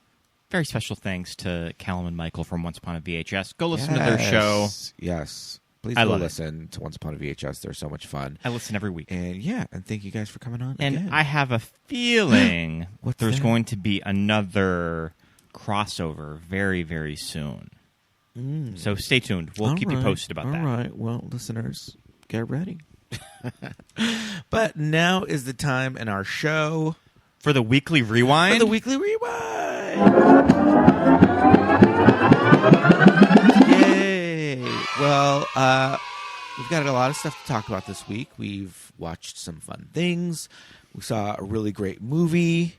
Very special thanks to Callum and Michael from Once Upon a VHS. Go listen to their show. Yes. Please go listen to Once Upon a VHS. They're so much fun. I listen every week. And and thank you guys for coming on And again. I have a feeling there's going to be another crossover very, very soon. So stay tuned. We'll keep you posted about that. All right. Well, listeners, get ready. But now is the time in our show for the weekly rewind. Yay! Well, we've got a lot of stuff to talk about this week. We've watched some fun things. We saw a really great movie.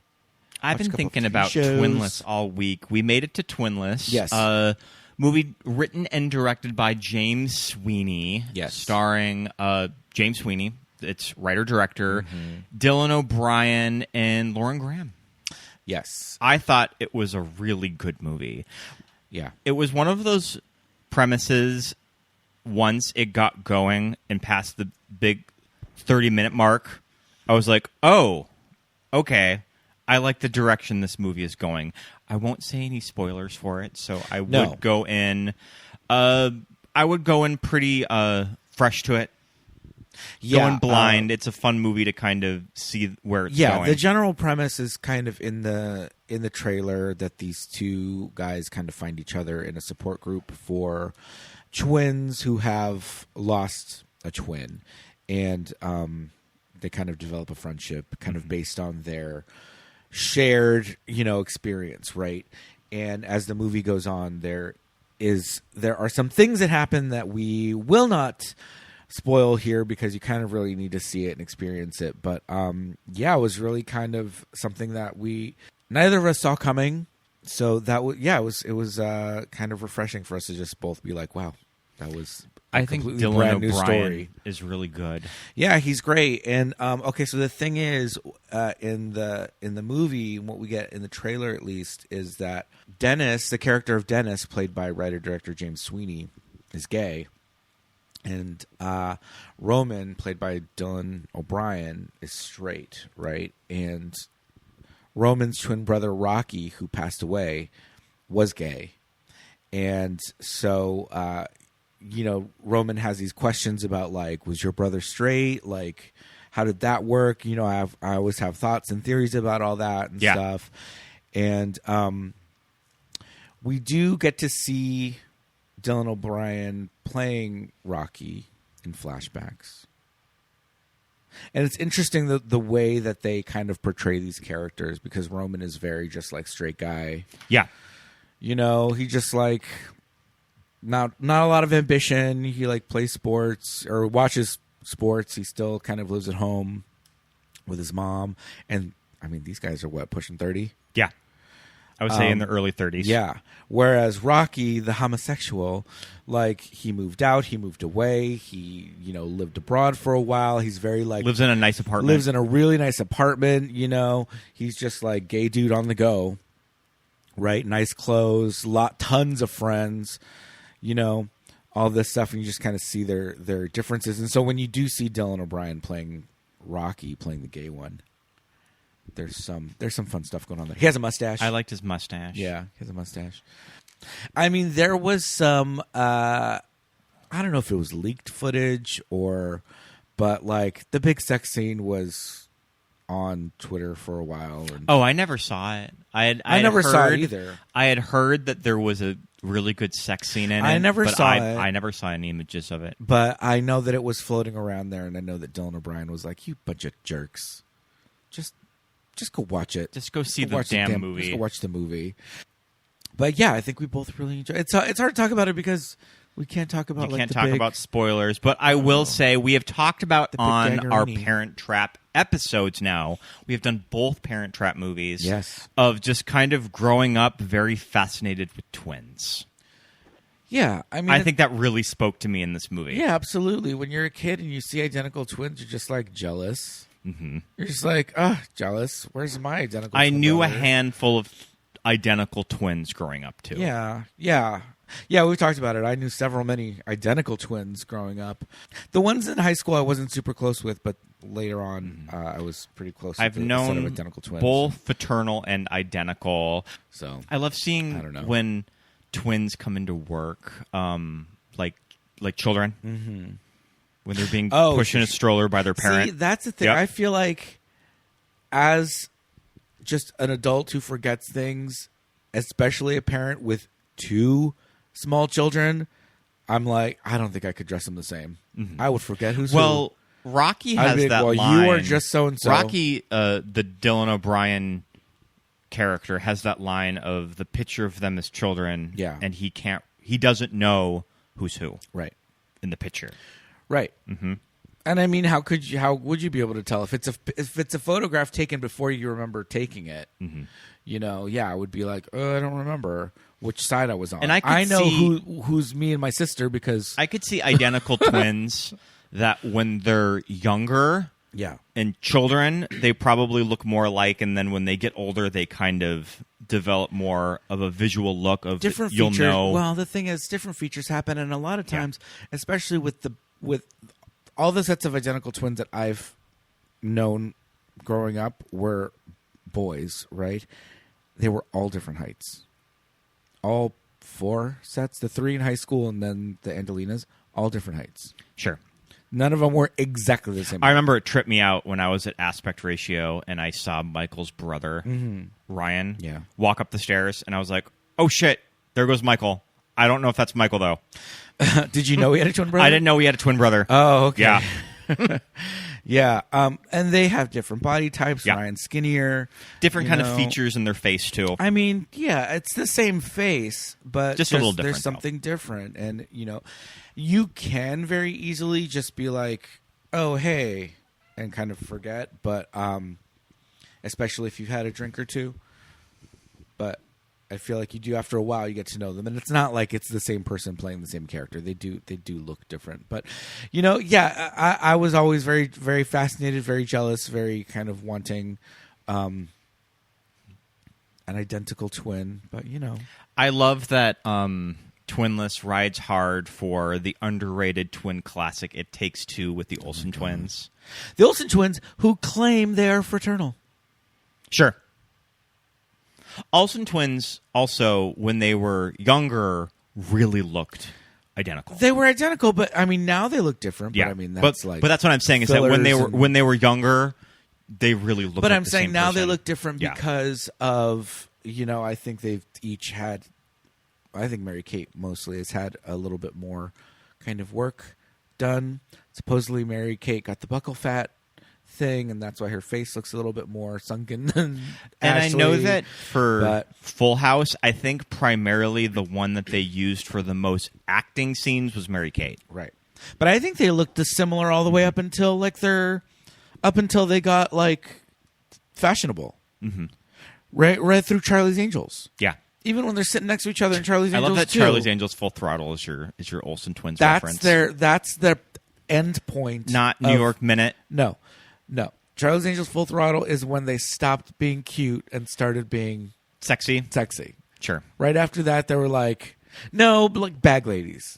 I've been thinking about Twinless all week. We made it to Twinless. Yes. Movie written and directed by James Sweeney. Yes. Starring James Sweeney. It's writer-director. Dylan O'Brien and Lauren Graham. Yes. I thought it was a really good movie. Yeah. It was one of those premises, once it got going and past the big 30-minute mark, I was like, oh, okay. I like the direction this movie is going. I won't say any spoilers for it, so I would go in. I would go in pretty fresh to it. Going blind. It's a fun movie to kind of see where it's going. Yeah, the general premise is kind of in the trailer that these two guys kind of find each other in a support group for twins who have lost a twin, and they kind of develop a friendship, kind of based on their shared, experience, right? And as the movie goes on, there are some things that happen that we will not spoil here because you kind of really need to see it and experience it. But it was really kind of something that neither of us saw coming. So that it was kind of refreshing for us to just both be like, wow, that was I think Dylan O'Brien is really good. Yeah, he's great. And okay, so the thing is, in the movie, what we get in the trailer at least, is that Dennis, the character of Dennis, played by writer-director James Sweeney, is gay. And Roman, played by Dylan O'Brien, is straight, right? And Roman's twin brother, Rocky, who passed away, was gay. And so, Roman has these questions about, like, was your brother straight? Like, how did that work? I always have thoughts and theories about all that and stuff. And we do get to see Dylan O'Brien playing Rocky in flashbacks. And it's interesting the way that they kind of portray these characters, because Roman is very just like straight guy. Yeah. He just like not a lot of ambition. He like plays sports or watches sports. He still kind of lives at home with his mom. And I mean, these guys are pushing 30? Yeah. I would say in the early 30s. Yeah. Whereas Rocky, the homosexual, like he moved out, he moved away, he, lived abroad for a while. He's very like lives in a nice apartment. Lives in a really nice apartment, He's just like gay dude on the go. Right? Nice clothes, tons of friends, all this stuff, and you just kind of see their differences. And so when you do see Dylan O'Brien playing Rocky, playing the gay one, there's some fun stuff going on there. He has a mustache. I liked his mustache. Yeah, he has a mustache. I mean, there was some I don't know if it was leaked footage but like the big sex scene was on Twitter for a while. And I never saw it. I never heard, saw it either. I had heard that there was a really good sex scene in it. I never saw it. I never saw any images of it. But I know that it was floating around there, and I know that Dylan O'Brien was like, "You bunch of jerks, just go watch it. Just go see the damn movie. Just go watch the movie." But yeah, I think we both really enjoy it. It's hard to talk about it because we can't talk about about spoilers. But I will say we have talked about on our Parent Trap episodes now. We have done both Parent Trap movies. Yes. Of just kind of growing up very fascinated with twins. Yeah, I mean, I think that really spoke to me in this movie. Yeah, absolutely. When you're a kid and you see identical twins, you're just like jealous. Mm-hmm. You're just like, jealous. Where's my identical twin? I knew brother? a handful of identical twins growing up too. Yeah. We've talked about it. I knew many identical twins growing up. The ones in high school I wasn't super close with, but later on I was pretty close. I've with known a set of identical twins. Both fraternal and identical. So I love seeing when twins come into work, like children. Mm-hmm. When they're being pushed in a stroller by their parent. See, that's the thing. Yep. I feel like as just an adult who forgets things, especially a parent with 2 small children, I'm like, I don't think I could dress them the same. Mm-hmm. I would forget who's who. Rocky has that line. You are just so-and-so. Rocky, the Dylan O'Brien character, has that line of the picture of them as children. Yeah. And he doesn't know who's who. Right. In the picture. Right. Mm-hmm. And I mean, how would you be able to tell if it's a photograph taken before you remember taking it? Mm-hmm. I would be like, I don't remember which side I was on. And I know who's me and my sister because I could see identical twins that when they're younger, and children, they probably look more alike, and then when they get older, they kind of develop more of a visual look of different you'll features. know. Well, the thing is, different features happen, and a lot of times, especially with all the sets of identical twins that I've known growing up were boys, right? They were all different heights. All 4 sets, the 3 in high school and then the Angelinas, all different heights. Sure. None of them were exactly the same. I remember it tripped me out when I was at Aspect Ratio and I saw Michael's brother, Ryan, walk up the stairs, and I was like, oh shit, there goes Michael. I don't know if that's Michael, though. Did you know he had a twin brother? I didn't know he had a twin brother. Oh, okay. Yeah. Yeah. And they have different body types. Yeah. Ryan's skinnier. Different kind of features in their face, too. I mean, yeah, it's the same face, but just a little different. There's something different. And, you can very easily just be like, oh, hey, and kind of forget. But especially if you've had a drink or two. But I feel like you do after a while. You get to know them, and it's not like it's the same person playing the same character. They do look different, but I was always very, very fascinated, very jealous, very kind of wanting an identical twin. But I love that Twinless rides hard for the underrated twin classic It Takes Two with the Olsen twins. The Olsen twins, who claim they are fraternal. Sure. Olsen twins also, when they were younger, really looked identical. They were identical, but I mean now they look different. Yeah, but I mean that's but that's what I'm saying is that when they were younger, they really looked. But like I'm the saying same now person. they look different because of I think they've each had. I think Mary Kate mostly has had a little bit more kind of work done. Supposedly Mary Kate got the buccal fat thing, and that's why her face looks a little bit more sunken than And Ashley, I know that for but- Full House, I think primarily the one that they used for the most acting scenes was Mary Kate. Right. But I think they looked dissimilar all the way up until they got like fashionable. Mm-hmm. Right through Charlie's Angels. Yeah. Even when they're sitting next to each other in Charlie's I Angels. love that too. Charlie's Angels Full Throttle is your Olsen Twins That's reference. that's their end point. Not New York Minute. No. Charlie's Angels Full Throttle is when they stopped being cute and started being Sexy. Sure. Right after that, they were like, no, but like Bag Ladies.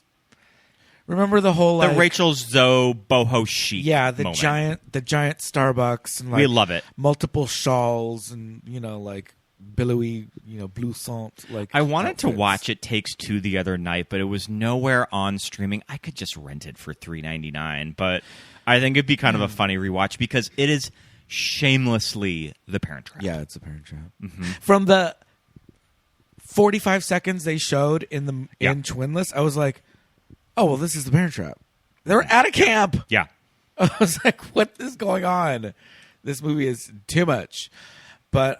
Remember the whole The like, Rachel Zoe boho chic. yeah, the moment. giant Starbucks and like We love it. multiple shawls and like billowy, blue salt. Like I wanted to outfits. watch It Takes Two the other night, but it was nowhere on streaming. I could just rent it for $3.99, but I think it'd be kind of a funny rewatch because it is shamelessly The Parent Trap. Yeah, it's a Parent Trap. Mm-hmm. From the 45 seconds they showed in Twinless, I was like, oh well, this is The Parent Trap. They're at a camp. Yeah. I was like, what is going on? This movie is too much. But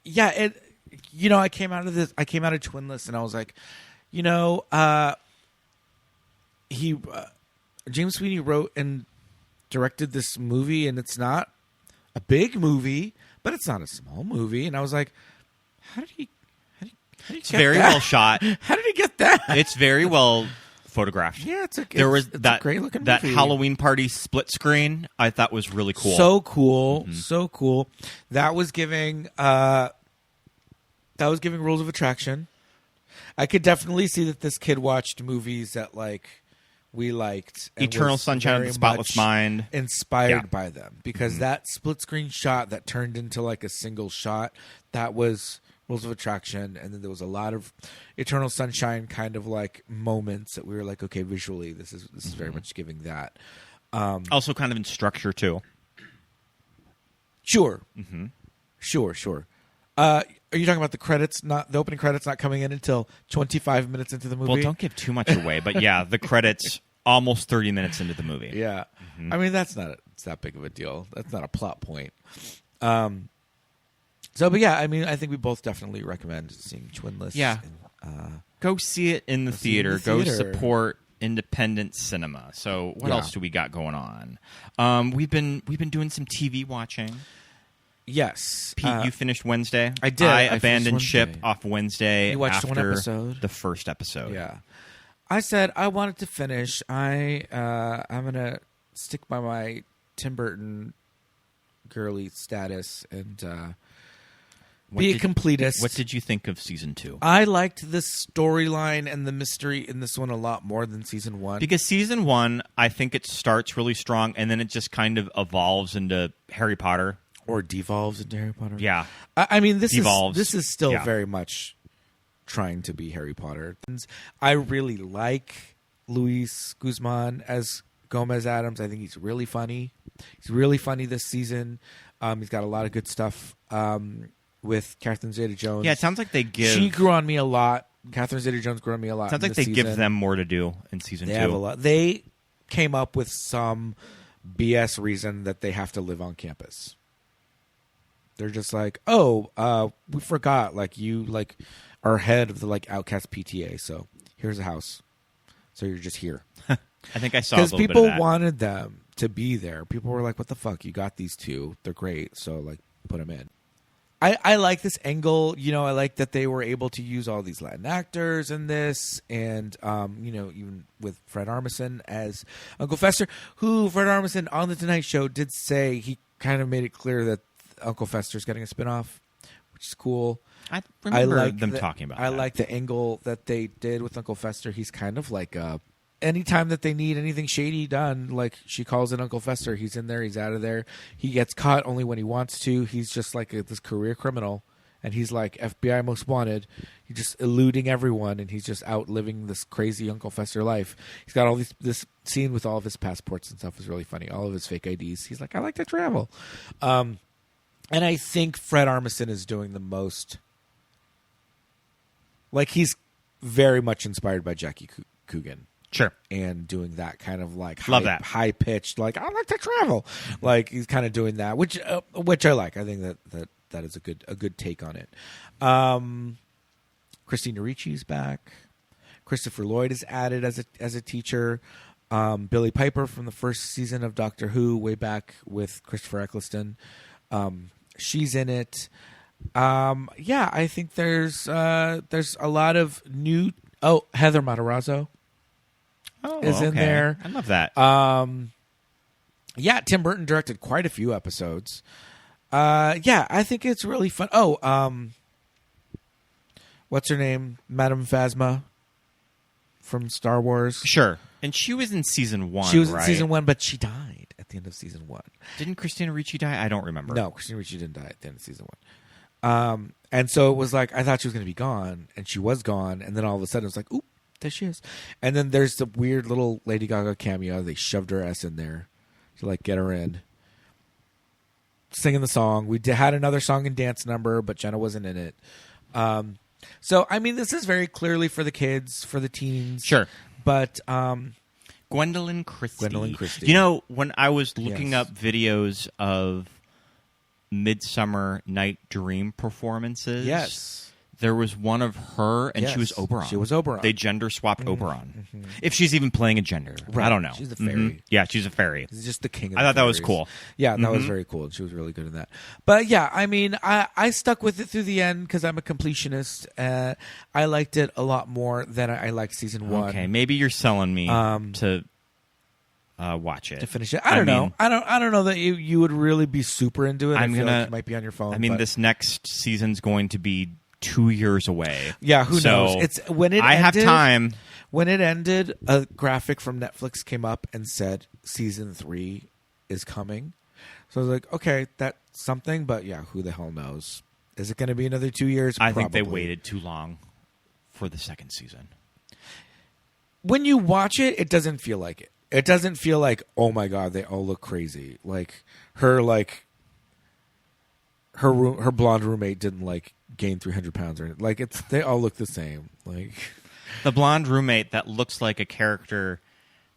yeah, it. I came out of Twinless and I was like, James Sweeney wrote and directed this movie, and it's not a big movie, but it's not a small movie. And I was like, how did he It's very well shot. How did he get that? It's very well photographed. Yeah, it's a great looking that movie. Halloween party split screen I thought was really cool. So cool, Mm-hmm. so cool. That was giving Rules of Attraction. I could definitely see that this kid watched movies that like we liked. And Eternal was Sunshine of very the Spotless much Mind. inspired by them, because that split screen shot that turned into like a single shot, that was Rules of Attraction. And then there was a lot of Eternal Sunshine kind of like moments that we were like, okay, visually this is very much giving that. Also kind of in structure too. Sure. Sure. Are you talking about the credits, not the opening credits, not coming in until 25 minutes into the movie? Well, don't give too much away, but yeah, the credits almost 30 minutes into the movie. Yeah. I mean, it's that big of a deal. That's not a plot point. But yeah, I mean, I think we both definitely recommend seeing Twinless. Yeah. Go see it in the theater. Go support independent cinema. So what else do we got going on? We've been doing some TV watching. Yes. Pete, you finished Wednesday. I did. I finished abandoned ship Wednesday. off Wednesday. You watched after one episode? The first episode. Yeah. I said I wanted to finish. I'm gonna stick by my Tim Burton girly status and be a completist. What did you think of season 2? I liked the storyline and the mystery in this one a lot more than season 1. Because season 1, I think it starts really strong, and then it just kind of evolves into Harry Potter. Or devolves into Harry Potter. Yeah. I mean, this Devolves. is still Yeah. very much trying to be Harry Potter. I really like Luis Guzman as Gomez Adams. I think he's really funny. He's really funny this season. He's got a lot of good stuff with Catherine Zeta-Jones. Yeah, it sounds like they give... She grew on me a lot. Catherine Zeta-Jones grew on me a lot. Sounds like this they give season. them more to do in season 2. They have a lot. They came up with some BS reason that they have to live on campus. They're just like, oh, we forgot. Like you, like are head of the like outcast PTA. So here's a house. So you're just here. I think I saw a Because little bit of people that. wanted them to be there. People were like, what the fuck? You got these two. They're great. So like put them in. I like this angle. I like that they were able to use all these Latin actors in this. And, even with Fred Armisen as Uncle Fester, who Fred Armisen on The Tonight Show did say he kind of made it clear that Uncle Fester's getting a spinoff, which is cool. I remember like them talking about I that. like the angle that they did with Uncle Fester. He's kind of like anytime that they need anything shady done, like she calls in Uncle Fester. He's in there. He's out of there. He gets caught only when he wants to. He's just like this career criminal. And he's like FBI most wanted. He's just eluding everyone, and he's just out living this crazy Uncle Fester life. He's got all this scene with all of his passports and stuff is really funny. All of his fake IDs. He's like, I like to travel. And I think Fred Armisen is doing the most. Like, he's very much inspired by Jackie Coogan. Sure. And doing that kind of like Love that. high pitched, like, I like to travel. Like, he's kind of doing that, which I like. I think that is a good take on it. Christina Ricci's back. Christopher Lloyd is added as a teacher. Billy Piper from the first season of Doctor Who, way back with Christopher Eccleston. She's in it. I think there's a lot of new. Oh, Heather Matarazzo is in there. I love that. Tim Burton directed quite a few episodes. I think it's really fun. What's her name? Madame Phasma from Star Wars. Sure. And she was in season 1, She was right? in season 1, but she died at the end of season 1. Didn't Christina Ricci die? I don't remember. No, Christina Ricci didn't die at the end of season 1. And so it was like, I thought she was going to be gone, and she was gone, and then all of a sudden it was like, oop, there she is. And then there's the weird little Lady Gaga cameo. They shoved her ass in there to like get her in. Singing the song. We had another song and dance number, but Jenna wasn't in it. So, I mean, this is very clearly for the kids, for the teens. Sure. But Gwendolyn Christie. You know, when I was looking up videos of Midsummer Night Dream performances, there was one of her, and she was Oberon. She was Oberon. They gender swapped Oberon. Mm-hmm. If she's even playing a gender. Right. I don't know. She's a fairy. Mm-hmm. Yeah, she's a fairy. She's just the king of I the thought that was fairies. cool. Yeah, that was very cool. She was really good in that. But yeah, I mean, I stuck with it through the end because I'm a completionist. I liked it a lot more than I liked season 1. Okay, maybe you're selling me to watch it. To finish it. I don't know. I don't know that you would really be super into it. I feel like you might be on your phone. I mean, this next season's going to be 2 years away. Yeah, who knows? It's when it. I have time. When it ended, a graphic from Netflix came up and said season 3 is coming. So I was like, okay, that's something, but yeah, who the hell knows? Is it going to be another 2 years? I think they waited too long for the second season. When you watch it, it doesn't feel like it. It doesn't feel like, oh my god, they all look crazy. Her blonde roommate didn't gain 300 pounds or anything. They all look the same. The blonde roommate that looks like a character,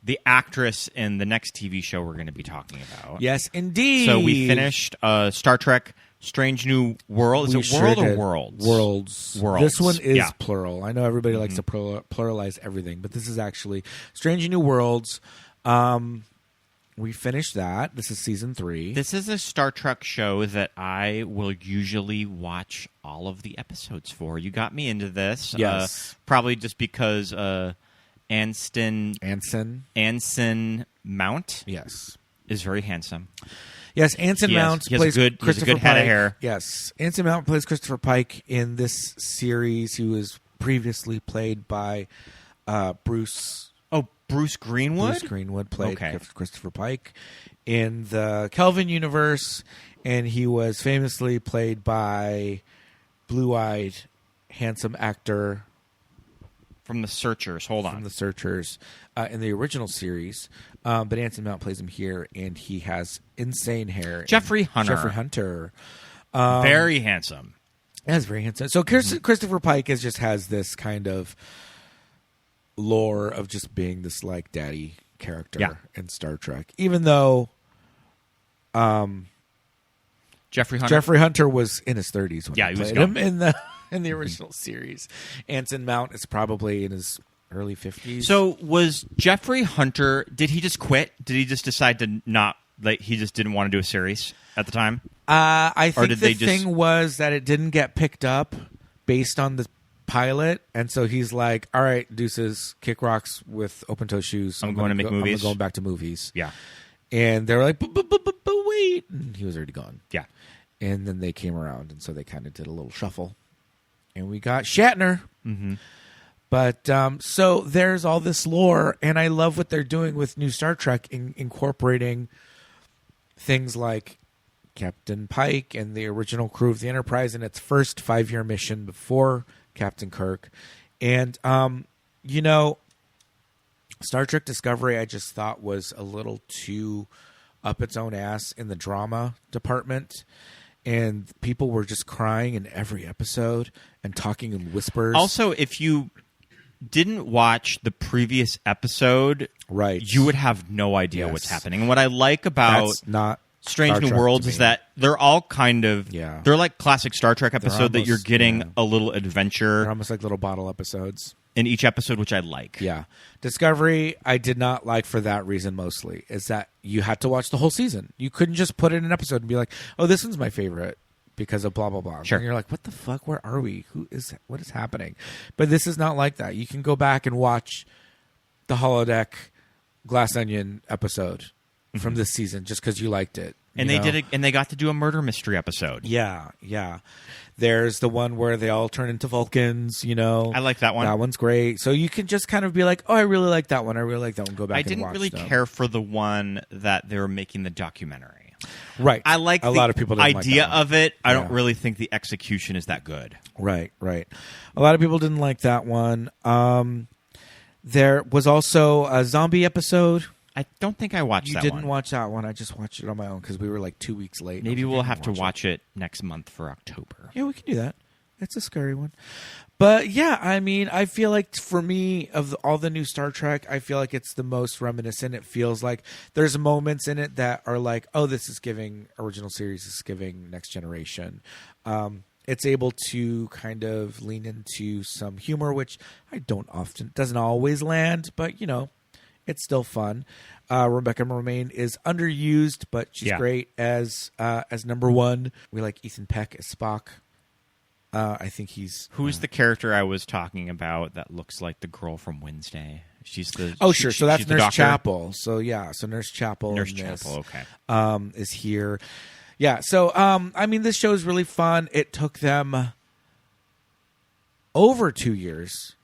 the actress in the next TV show we're going to be talking about. Yes, indeed. So we finished Star Trek Strange New World. Is it World or Worlds? Worlds. This one is plural. I know everybody likes to pluralize everything, but this is actually Strange New Worlds. We finished that. This is season 3. This is a Star Trek show that I will usually watch all of the episodes for. You got me into this. Yes. Probably just because Anson Mount is very handsome. Yes, Anson Mount plays Christopher Pike. He has a good head of hair. Yes, Anson Mount plays Christopher Pike in this series. He was previously played by Bruce. Oh, Bruce Greenwood? Bruce Greenwood played Christopher Pike in the Kelvin universe, and he was famously played by blue-eyed, handsome actor from The Searchers. Hold on. From The Searchers in the original series. But Anson Mount plays him here, and he has insane hair. Jeffrey Hunter. Very handsome. That's very handsome. So Christopher Pike just has this kind of lore of just being this daddy character in Star Trek. Even though Jeffrey Hunter was in his 30s when he played him in the original series. Anson Mount is probably in his early 50s. So was Jeffrey Hunter, did he just quit? Did he just decide to not, he just didn't want to do a series at the time? I think the thing was that it didn't get picked up based on the pilot, and so he's like, all right, deuces, kick rocks with open-toe shoes. I'm going to make movies. I'm going back to movies. Yeah. And they were like, but wait. And he was already gone. Yeah. And then they came around, and so they kind of did a little shuffle. And we got Shatner. Mm-hmm. But so there's all this lore, and I love what they're doing with new Star Trek, incorporating things like Captain Pike and the original crew of the Enterprise in its first 5-year mission before Captain Kirk. And, Star Trek Discovery I just thought was a little too up its own ass in the drama department. And people were just crying in every episode and talking in whispers. Also, if you didn't watch the previous episode, right, you would have no idea what's happening. And what I like about That's not Strange Star New Trek Worlds to me. is that they're all kind of they're like classic Star Trek episode that you're almost- getting a little adventure. They're almost like little bottle episodes in each episode, which I like. Yeah. Discovery, I did not like for that reason mostly, is that you had to watch the whole season. You couldn't just put it in an episode and be like, oh, this one's my favorite because of blah, blah, blah. Sure. And you're like, what the fuck? Where are we? What is happening? But this is not like that. You can go back and watch the Holodeck Glass Onion episode from this season just because you liked it. And they did it, and they got to do a murder mystery episode. Yeah, yeah. There's the one where they all turn into Vulcans, you know. I like that one. That one's great. So you can just kind of be like, oh, I really like that one. I really like that one. Go back I and didn't watch really them. care for the one that they were making the documentary. Right. I like a the lot of people didn't idea like that one. of it. I don't Yeah. really think the execution is that good. Right, right. A lot of people didn't like that one. There was also a zombie episode. I don't think I watched You that didn't one. watch that one. I just watched it on my own because we were like 2 weeks late. Maybe I was we'll like, have to "I can watch it next month for October. Yeah, we can do that. It's a scary one. But yeah, I mean, I feel like for me, of all the new Star Trek, I feel like it's the most reminiscent. It feels like there's moments in it that are like, oh, this is giving original series, this is giving Next Generation. It's able to kind of lean into some humor, which doesn't always land, but you know, it's still fun. Rebecca Romaine is underused, but she's great as number one. We like Ethan Peck as Spock. I think he's Who's the character I was talking about that looks like the girl from Wednesday? She's the sure. So that's she's the Nurse doctor? Chapel. So yeah, so Nurse Chapel. Nurse in this, Chapel, okay. is here. Yeah. So I mean, this show is really fun. It took them over 2 years.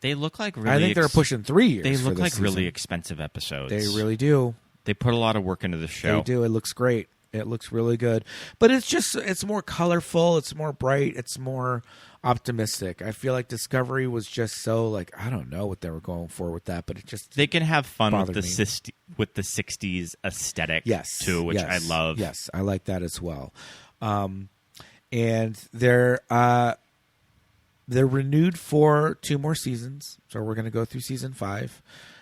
They look like really. I think they're pushing 3 years. They for look this like really season. expensive episodes. They really do. They put a lot of work into the show. They do. It looks great. It looks really good. But it's more colorful. It's more bright. It's more optimistic. I feel like Discovery was just so like, I don't know what they were going for with that, but it just They can have fun with bothered me. with the 60s aesthetic Yes, too, which yes, I love. Yes, I like that as well. And they're renewed for 2 more seasons. So we're going to go through season 5.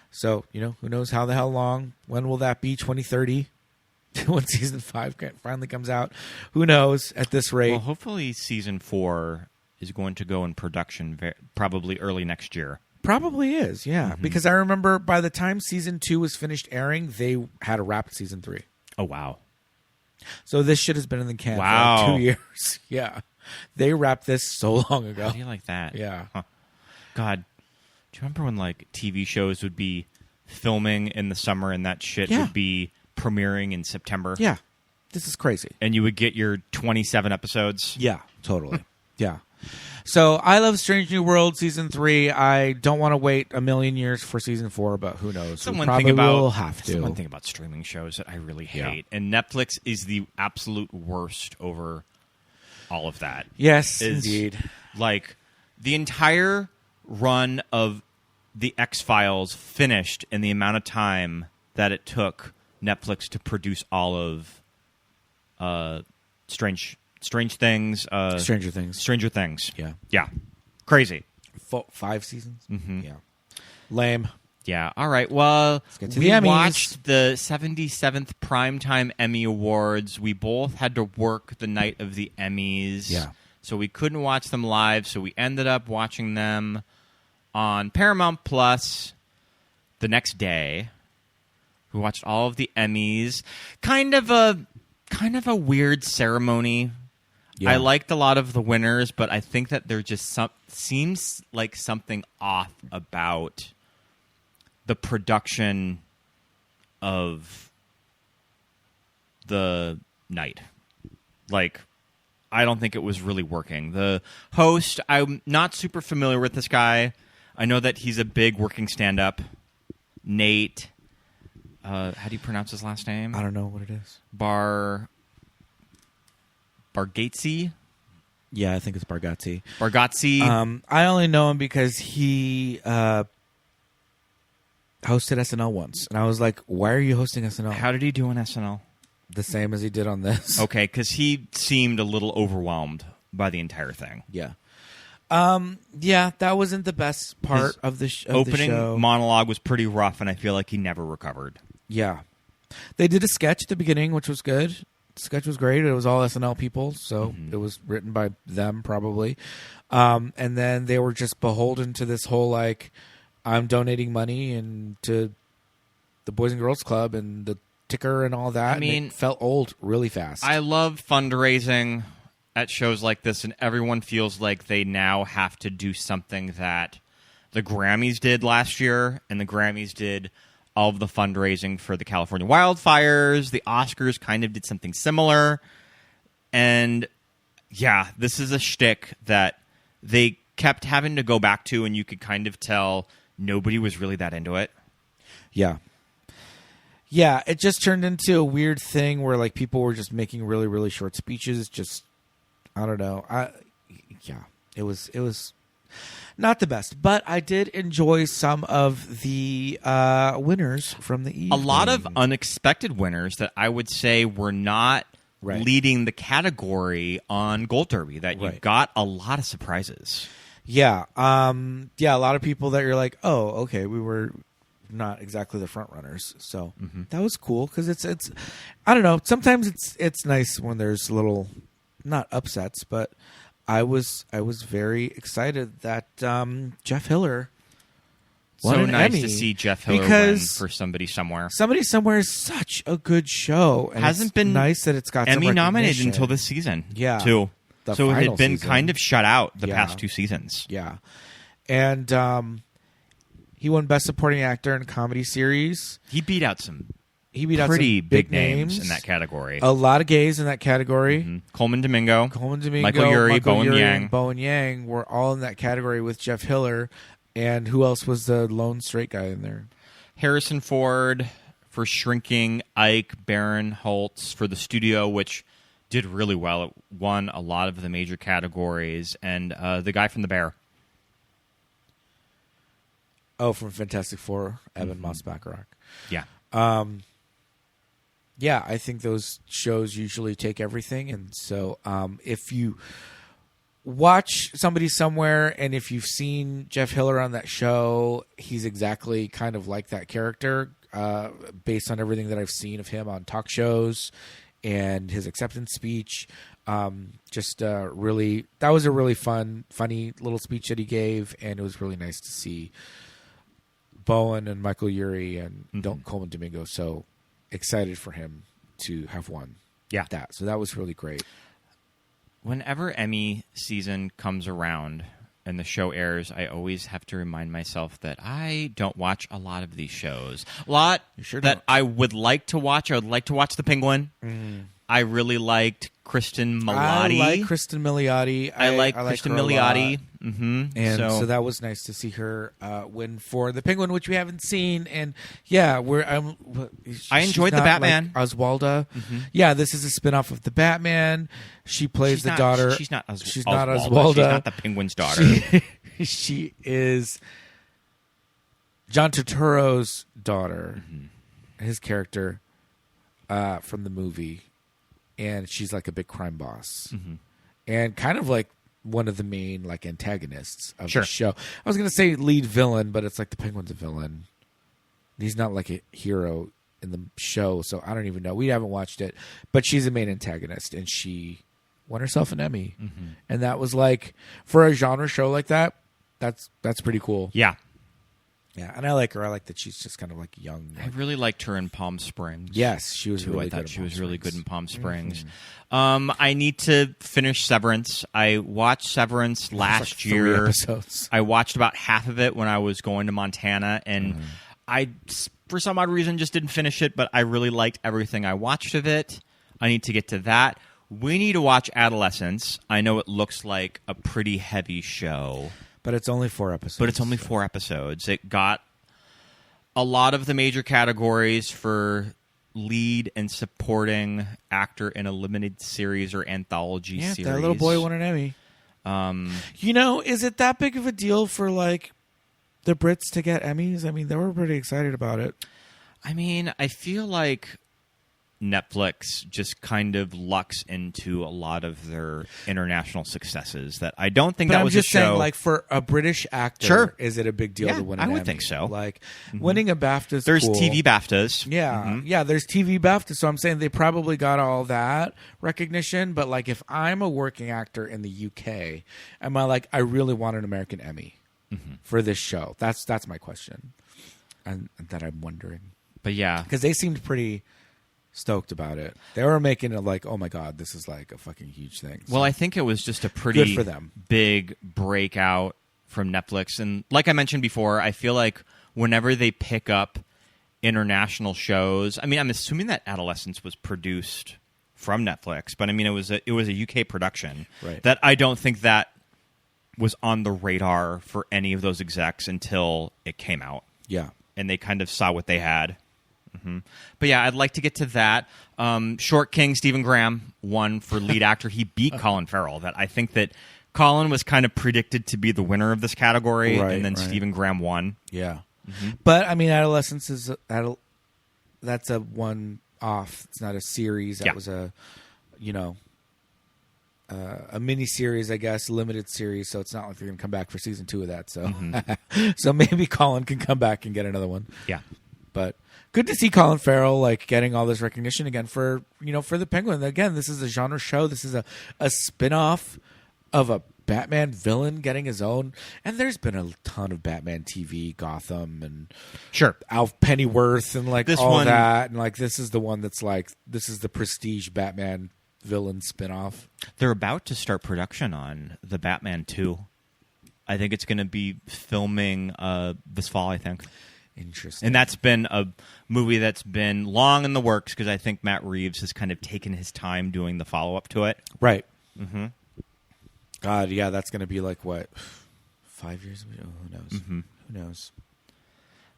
So, you know, who knows how the hell long? When will that be? 2030? When season 5 finally comes out? Who knows at this rate? Well, hopefully season 4 is going to go in production probably early next year. Probably is, yeah. Because I remember by the time season 2 was finished airing, they had a wrapped season 3. Oh, wow. So this shit has been in the can for Wow. like 2 years. Yeah. They wrapped this so long ago. How do you like that? Yeah. Huh. God, do you remember when like TV shows would be filming in the summer and that shit Yeah. would be premiering in September? Yeah. This is crazy. And you would get your 27 episodes? Yeah, totally. Yeah. So I love Strange New World season 3. I don't want to wait a million years for season 4, but who knows? That's We one probably thing about will have to. that's one thing about streaming shows that I really Yeah. hate, and Netflix is the absolute worst over all of that. Yes, Is, indeed. Like the entire run of the X-Files finished in the amount of time that it took Netflix to produce all of Strange Things, Stranger Things. Stranger Things. Yeah. Crazy. 5 seasons? Mm-hmm. Yeah. Lame. Yeah. All right. Well, get to we the Emmys. watched the 77th Primetime Emmy Awards. We both had to work the night of the Emmys. Yeah. So we couldn't watch them live. So we ended up watching them on Paramount Plus the next day. We watched all of the Emmys. Kind of a weird ceremony. Yeah. I liked a lot of the winners, but I think that there just seems like something off about the production of the night. Like, I don't think it was really working. The host, I'm not super familiar with this guy. I know that he's a big working stand-up. Nate, how do you pronounce his last name? I don't know what it is. Bargatze? Yeah, I think it's Bargatze. Bargatze. I only know him because he hosted SNL once. And I was like, why are you hosting SNL? How did he do on SNL? The same as he did on this. Okay, because he seemed a little overwhelmed by the entire thing. Yeah. Yeah, that wasn't the best part of the opening the show. monologue was pretty rough, and I feel like he never recovered. Yeah. They did a sketch at the beginning, which was good. The sketch was great. It was all SNL people, so it was written by them probably. And then they were just beholden to this whole, like, I'm donating money and to the Boys and Girls Club and the ticker and all that. I mean, and it felt old really fast. I love fundraising at shows like this, and everyone feels like they now have to do something that the Grammys did last year, and the Grammys did all of the fundraising for the California wildfires. The Oscars kind of did something similar. And yeah, this is a shtick that they kept having to go back to, and you could kind of tell nobody was really that into it. Yeah. Yeah, it just turned into a weird thing where, like, people were just making really, really short speeches. Just, I don't know. It was not the best, but I did enjoy some of the winners from the evening. A lot of unexpected winners that I would say were not leading the category on Gold Derby. That you got a lot of surprises. Yeah, a lot of people that you're like, oh, okay, we were not exactly the front runners, so that was cool because it's I don't know. Sometimes it's nice when there's little not upsets, but I was very excited that Jeff Hiller won so an nice Emmy to see Jeff Hiller win for Somebody Somewhere. Somebody Somewhere is such a good show. And hasn't been nice that it's got Emmy some nominated until this season. Yeah, too. So it had been season. kind of shut out the past two seasons. Yeah, and he won Best Supporting Actor in a Comedy Series. He beat out some pretty some big names in that category. A lot of gays in that category. Coleman Domingo, Michael Urie, Bowen Yang. And Bowen Yang were all in that category with Jeff Hiller. And who else was the lone straight guy in there? Harrison Ford for Shrinking, Ike Barinholtz for The Studio, which did really well. It won a lot of the major categories. And the guy from The Bear. Oh, from Fantastic Four, Evan Moss-Bacharach. Yeah. Yeah, I think those shows usually take everything. And so if you watch Somebody Somewhere and if you've seen Jeff Hiller on that show, he's exactly kind of like that character based on everything that I've seen of him on talk shows and his acceptance speech. Really, that was a really funny little speech that he gave, and it was really nice to see Bowen and Michael Urie and Coleman Domingo so excited for him to have won that. So that was really great. Whenever Emmy season comes around and the show airs, I always have to remind myself that I don't watch a lot of these shows. A lot that I would like to watch. I would like to watch The Penguin. I really liked Kristen Milioti. I like Kristen Milioti. I like Kristen Milioti. And so that was nice to see her win for The Penguin, which we haven't seen. And yeah, I enjoyed The Batman. Like Oswalda. Yeah, this is a spinoff of The Batman. She plays the daughter. She's not Oswalda. She's not the Penguin's daughter. She is John Turturro's daughter. His character from the movie. And she's like a big crime boss. And kind of like one of the main like antagonists of the show. I was going to say lead villain, but it's like the Penguin's a villain. He's not like a hero in the show, so I don't even know. We haven't watched it. But she's a main antagonist, and she won herself an Emmy. And that was like, for a genre show like that, that's pretty cool. Yeah. Yeah, and I like her. I like that she's just kind of like young. I really liked her in Palm Springs. Yes, she was really good. I thought she was really good in Palm Springs. I need to finish Severance. I watched Severance last year. 3 episodes. I watched about half of it when I was going to Montana, and I, for some odd reason, just didn't finish it, but I really liked everything I watched of it. I need to get to that. We need to watch Adolescence. I know it looks like a pretty heavy show. But it's only 4 episodes. It got a lot of the major categories for lead and supporting actor in a limited series or anthology series. Yeah, that little boy won an Emmy. Is it that big of a deal for like the Brits to get Emmys? I mean, they were pretty excited about it. I mean, I feel like Netflix just kind of lucks into a lot of their international successes. That I don't think But that I'm was just a show. saying, like, for a British actor, Sure. is it a big deal Yeah, to win I an would Emmy? think so. Like, winning a BAFTA is There's cool. TV BAFTAs. Yeah, yeah, there's TV BAFTA, so I'm saying they probably got all that recognition, but, like, if I'm a working actor in the UK, am I like, I really want an American Emmy for this show? That's my question, and that I'm wondering. But yeah, Because they seemed pretty stoked about it. They were making it like, oh my God, this is like a fucking huge thing. So, well, I think it was just a pretty good for them. big breakout from Netflix. And like I mentioned before, I feel like whenever they pick up international shows, I mean, I'm assuming that Adolescence was produced from Netflix, but I mean, it was a UK production. Right. That I don't think that was on the radar for any of those execs until it came out. Yeah. And they kind of saw what they had. But yeah, I'd like to get to that. Short King Stephen Graham won for lead actor. He beat Colin Farrell. That I think that Colin was kind of predicted to be the winner of this category, Right, and then right. Stephen Graham won. Yeah. But, I mean, Adolescence is that's a one-off. It's not a series. That Yeah. was a mini series, I guess, limited series. So it's not like they're going to come back for season 2 of that. So, so maybe Colin can come back and get another one. Yeah. But good to see Colin Farrell like getting all this recognition again for for the Penguin. Again, this is a genre show. This is a spin-off of a Batman villain getting his own. And there's been a ton of Batman TV, Gotham, and Sure. Alf Pennyworth, and like This all one- that. And like this is the one that's like this is the prestige Batman villain spin-off. They're about to start production on the Batman 2. I think it's going to be filming this fall, I think. Interesting. And that's been a movie that's been long in the works because I think Matt Reeves has kind of taken his time doing the follow-up to it. Right. Mm-hmm. God, yeah, that's going to be like, what, 5 years? Oh, who knows? Mm-hmm. Who knows?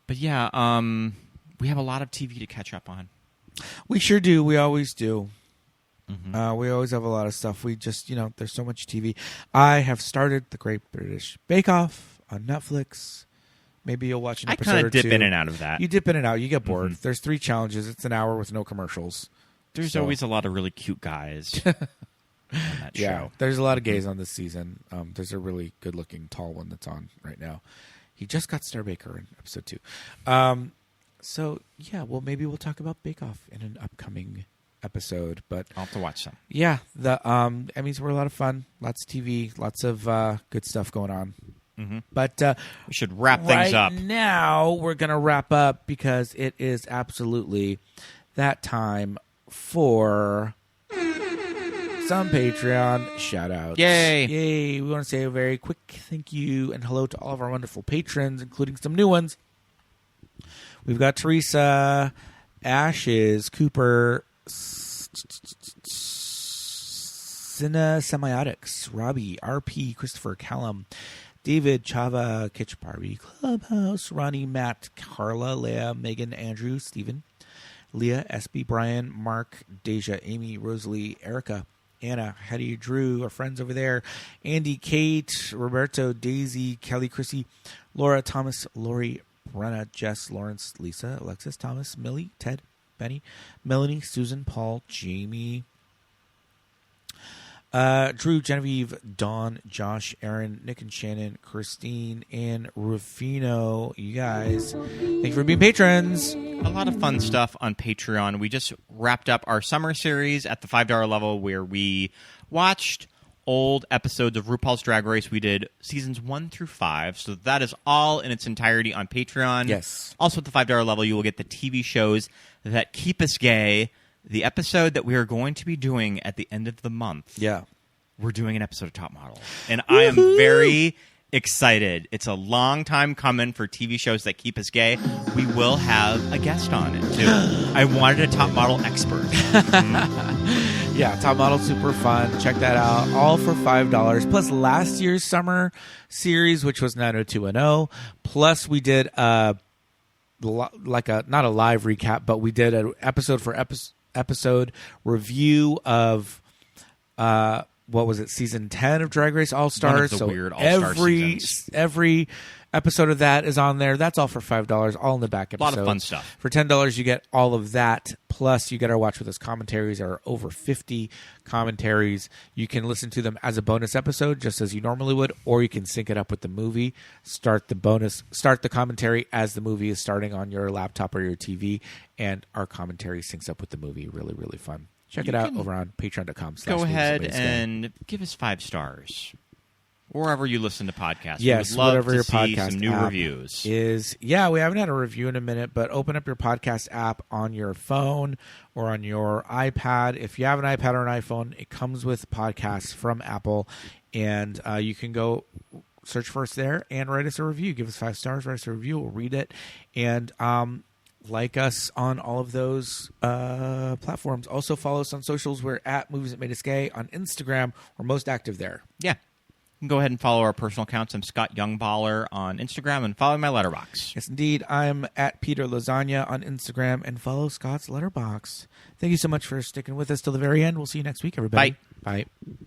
But yeah, we have a lot of TV to catch up on. We sure do. We always do. We always have a lot of stuff. We just, there's so much TV. I have started The Great British Bake Off on Netflix. Maybe you'll watch an I episode kind or of dip two. in and out of that. You dip in and out. You get bored. There's 3 challenges. It's an hour with no commercials. There's always a lot of really cute guys on that show. There's a lot of gays on this season. There's a really good-looking, tall one that's on right now. He just got Star Baker in episode 2. So, yeah, well, maybe we'll talk about Bake Off in an upcoming episode. But I'll have to watch some. yeah, the Emmys were a lot of fun. Lots of TV, lots of good stuff going on. But We should wrap things up. Right now, we're going to wrap up because it is absolutely that time for some Patreon shout-outs. Yay. Yay. We want to say a very quick thank you and hello to all of our wonderful patrons, including some new ones. We've got Teresa, Ashes, Cooper, Cine Semiotics, Robbie, RP, Christopher, Callum, David, Chava, Kitch Barbie, Clubhouse, Ronnie, Matt, Carla, Leah, Megan, Andrew, Stephen, Leah, SB, Brian, Mark, Deja, Amy, Rosalie, Erica, Anna, Hetty, Drew, our friends over there, Andy, Kate, Roberto, Daisy, Kelly, Chrissy, Laura, Thomas, Lori, Brenna, Jess, Lawrence, Lisa, Alexis, Thomas, Millie, Ted, Benny, Melanie, Susan, Paul, Jamie, Drew, Genevieve, Dawn, Josh, Aaron, Nick and Shannon, Christine, and Rufino. You guys, thank you for being patrons. A lot of fun stuff on Patreon. We just wrapped up our summer series at the $5 level where we watched old episodes of RuPaul's Drag Race. We did seasons 1 through 5. So that is all in its entirety on Patreon. Yes. Also at the $5 level, you will get the TV shows that keep us gay. The episode that we are going to be doing at the end of the month. Yeah. We're doing an episode of Top Model. And I am very excited. It's a long time coming for TV shows that keep us gay. We will have a guest on it, too. I wanted a Top Model expert. Yeah, Top Model, super fun. Check that out. All for $5. Plus last year's summer series, which was 90210. Plus we did not a live recap, but we did an episode for episode review of what was it, season 10 of Drag Race All Stars. One of the weird All-Star seasons. Every episode of that is on there. That's all for $5, all in the back episode. A lot of fun stuff. For $10, you get all of that, Plus, you got to watch with us commentaries. There are over 50 commentaries. You can listen to them as a bonus episode, just as you normally would, or you can sync it up with the movie. Start the commentary as the movie is starting on your laptop or your TV, and our commentary syncs up with the movie. Really, really fun. Check it out over on patreon.com. Go ahead and give us 5 stars. Wherever you listen to podcasts. Yes, we would love whatever to your see podcast some new app reviews. is. Yeah, we haven't had a review in a minute, but open up your podcast app on your phone or on your iPad. If you have an iPad or an iPhone, it comes with podcasts from Apple, and you can go search for us there and write us a review. Give us 5 stars, write us a review. We'll read it, and like us on all of those platforms. Also follow us on socials. We're at Movies That Made Us Gay on Instagram. We're most active there. Yeah. You can go ahead and follow our personal accounts. I'm Scott Youngballer on Instagram, and follow my letterbox. Yes, indeed. I'm at Peter Lasagna on Instagram, and follow Scott's letterbox. Thank you so much for sticking with us till the very end. We'll see you next week, everybody. Bye. Bye.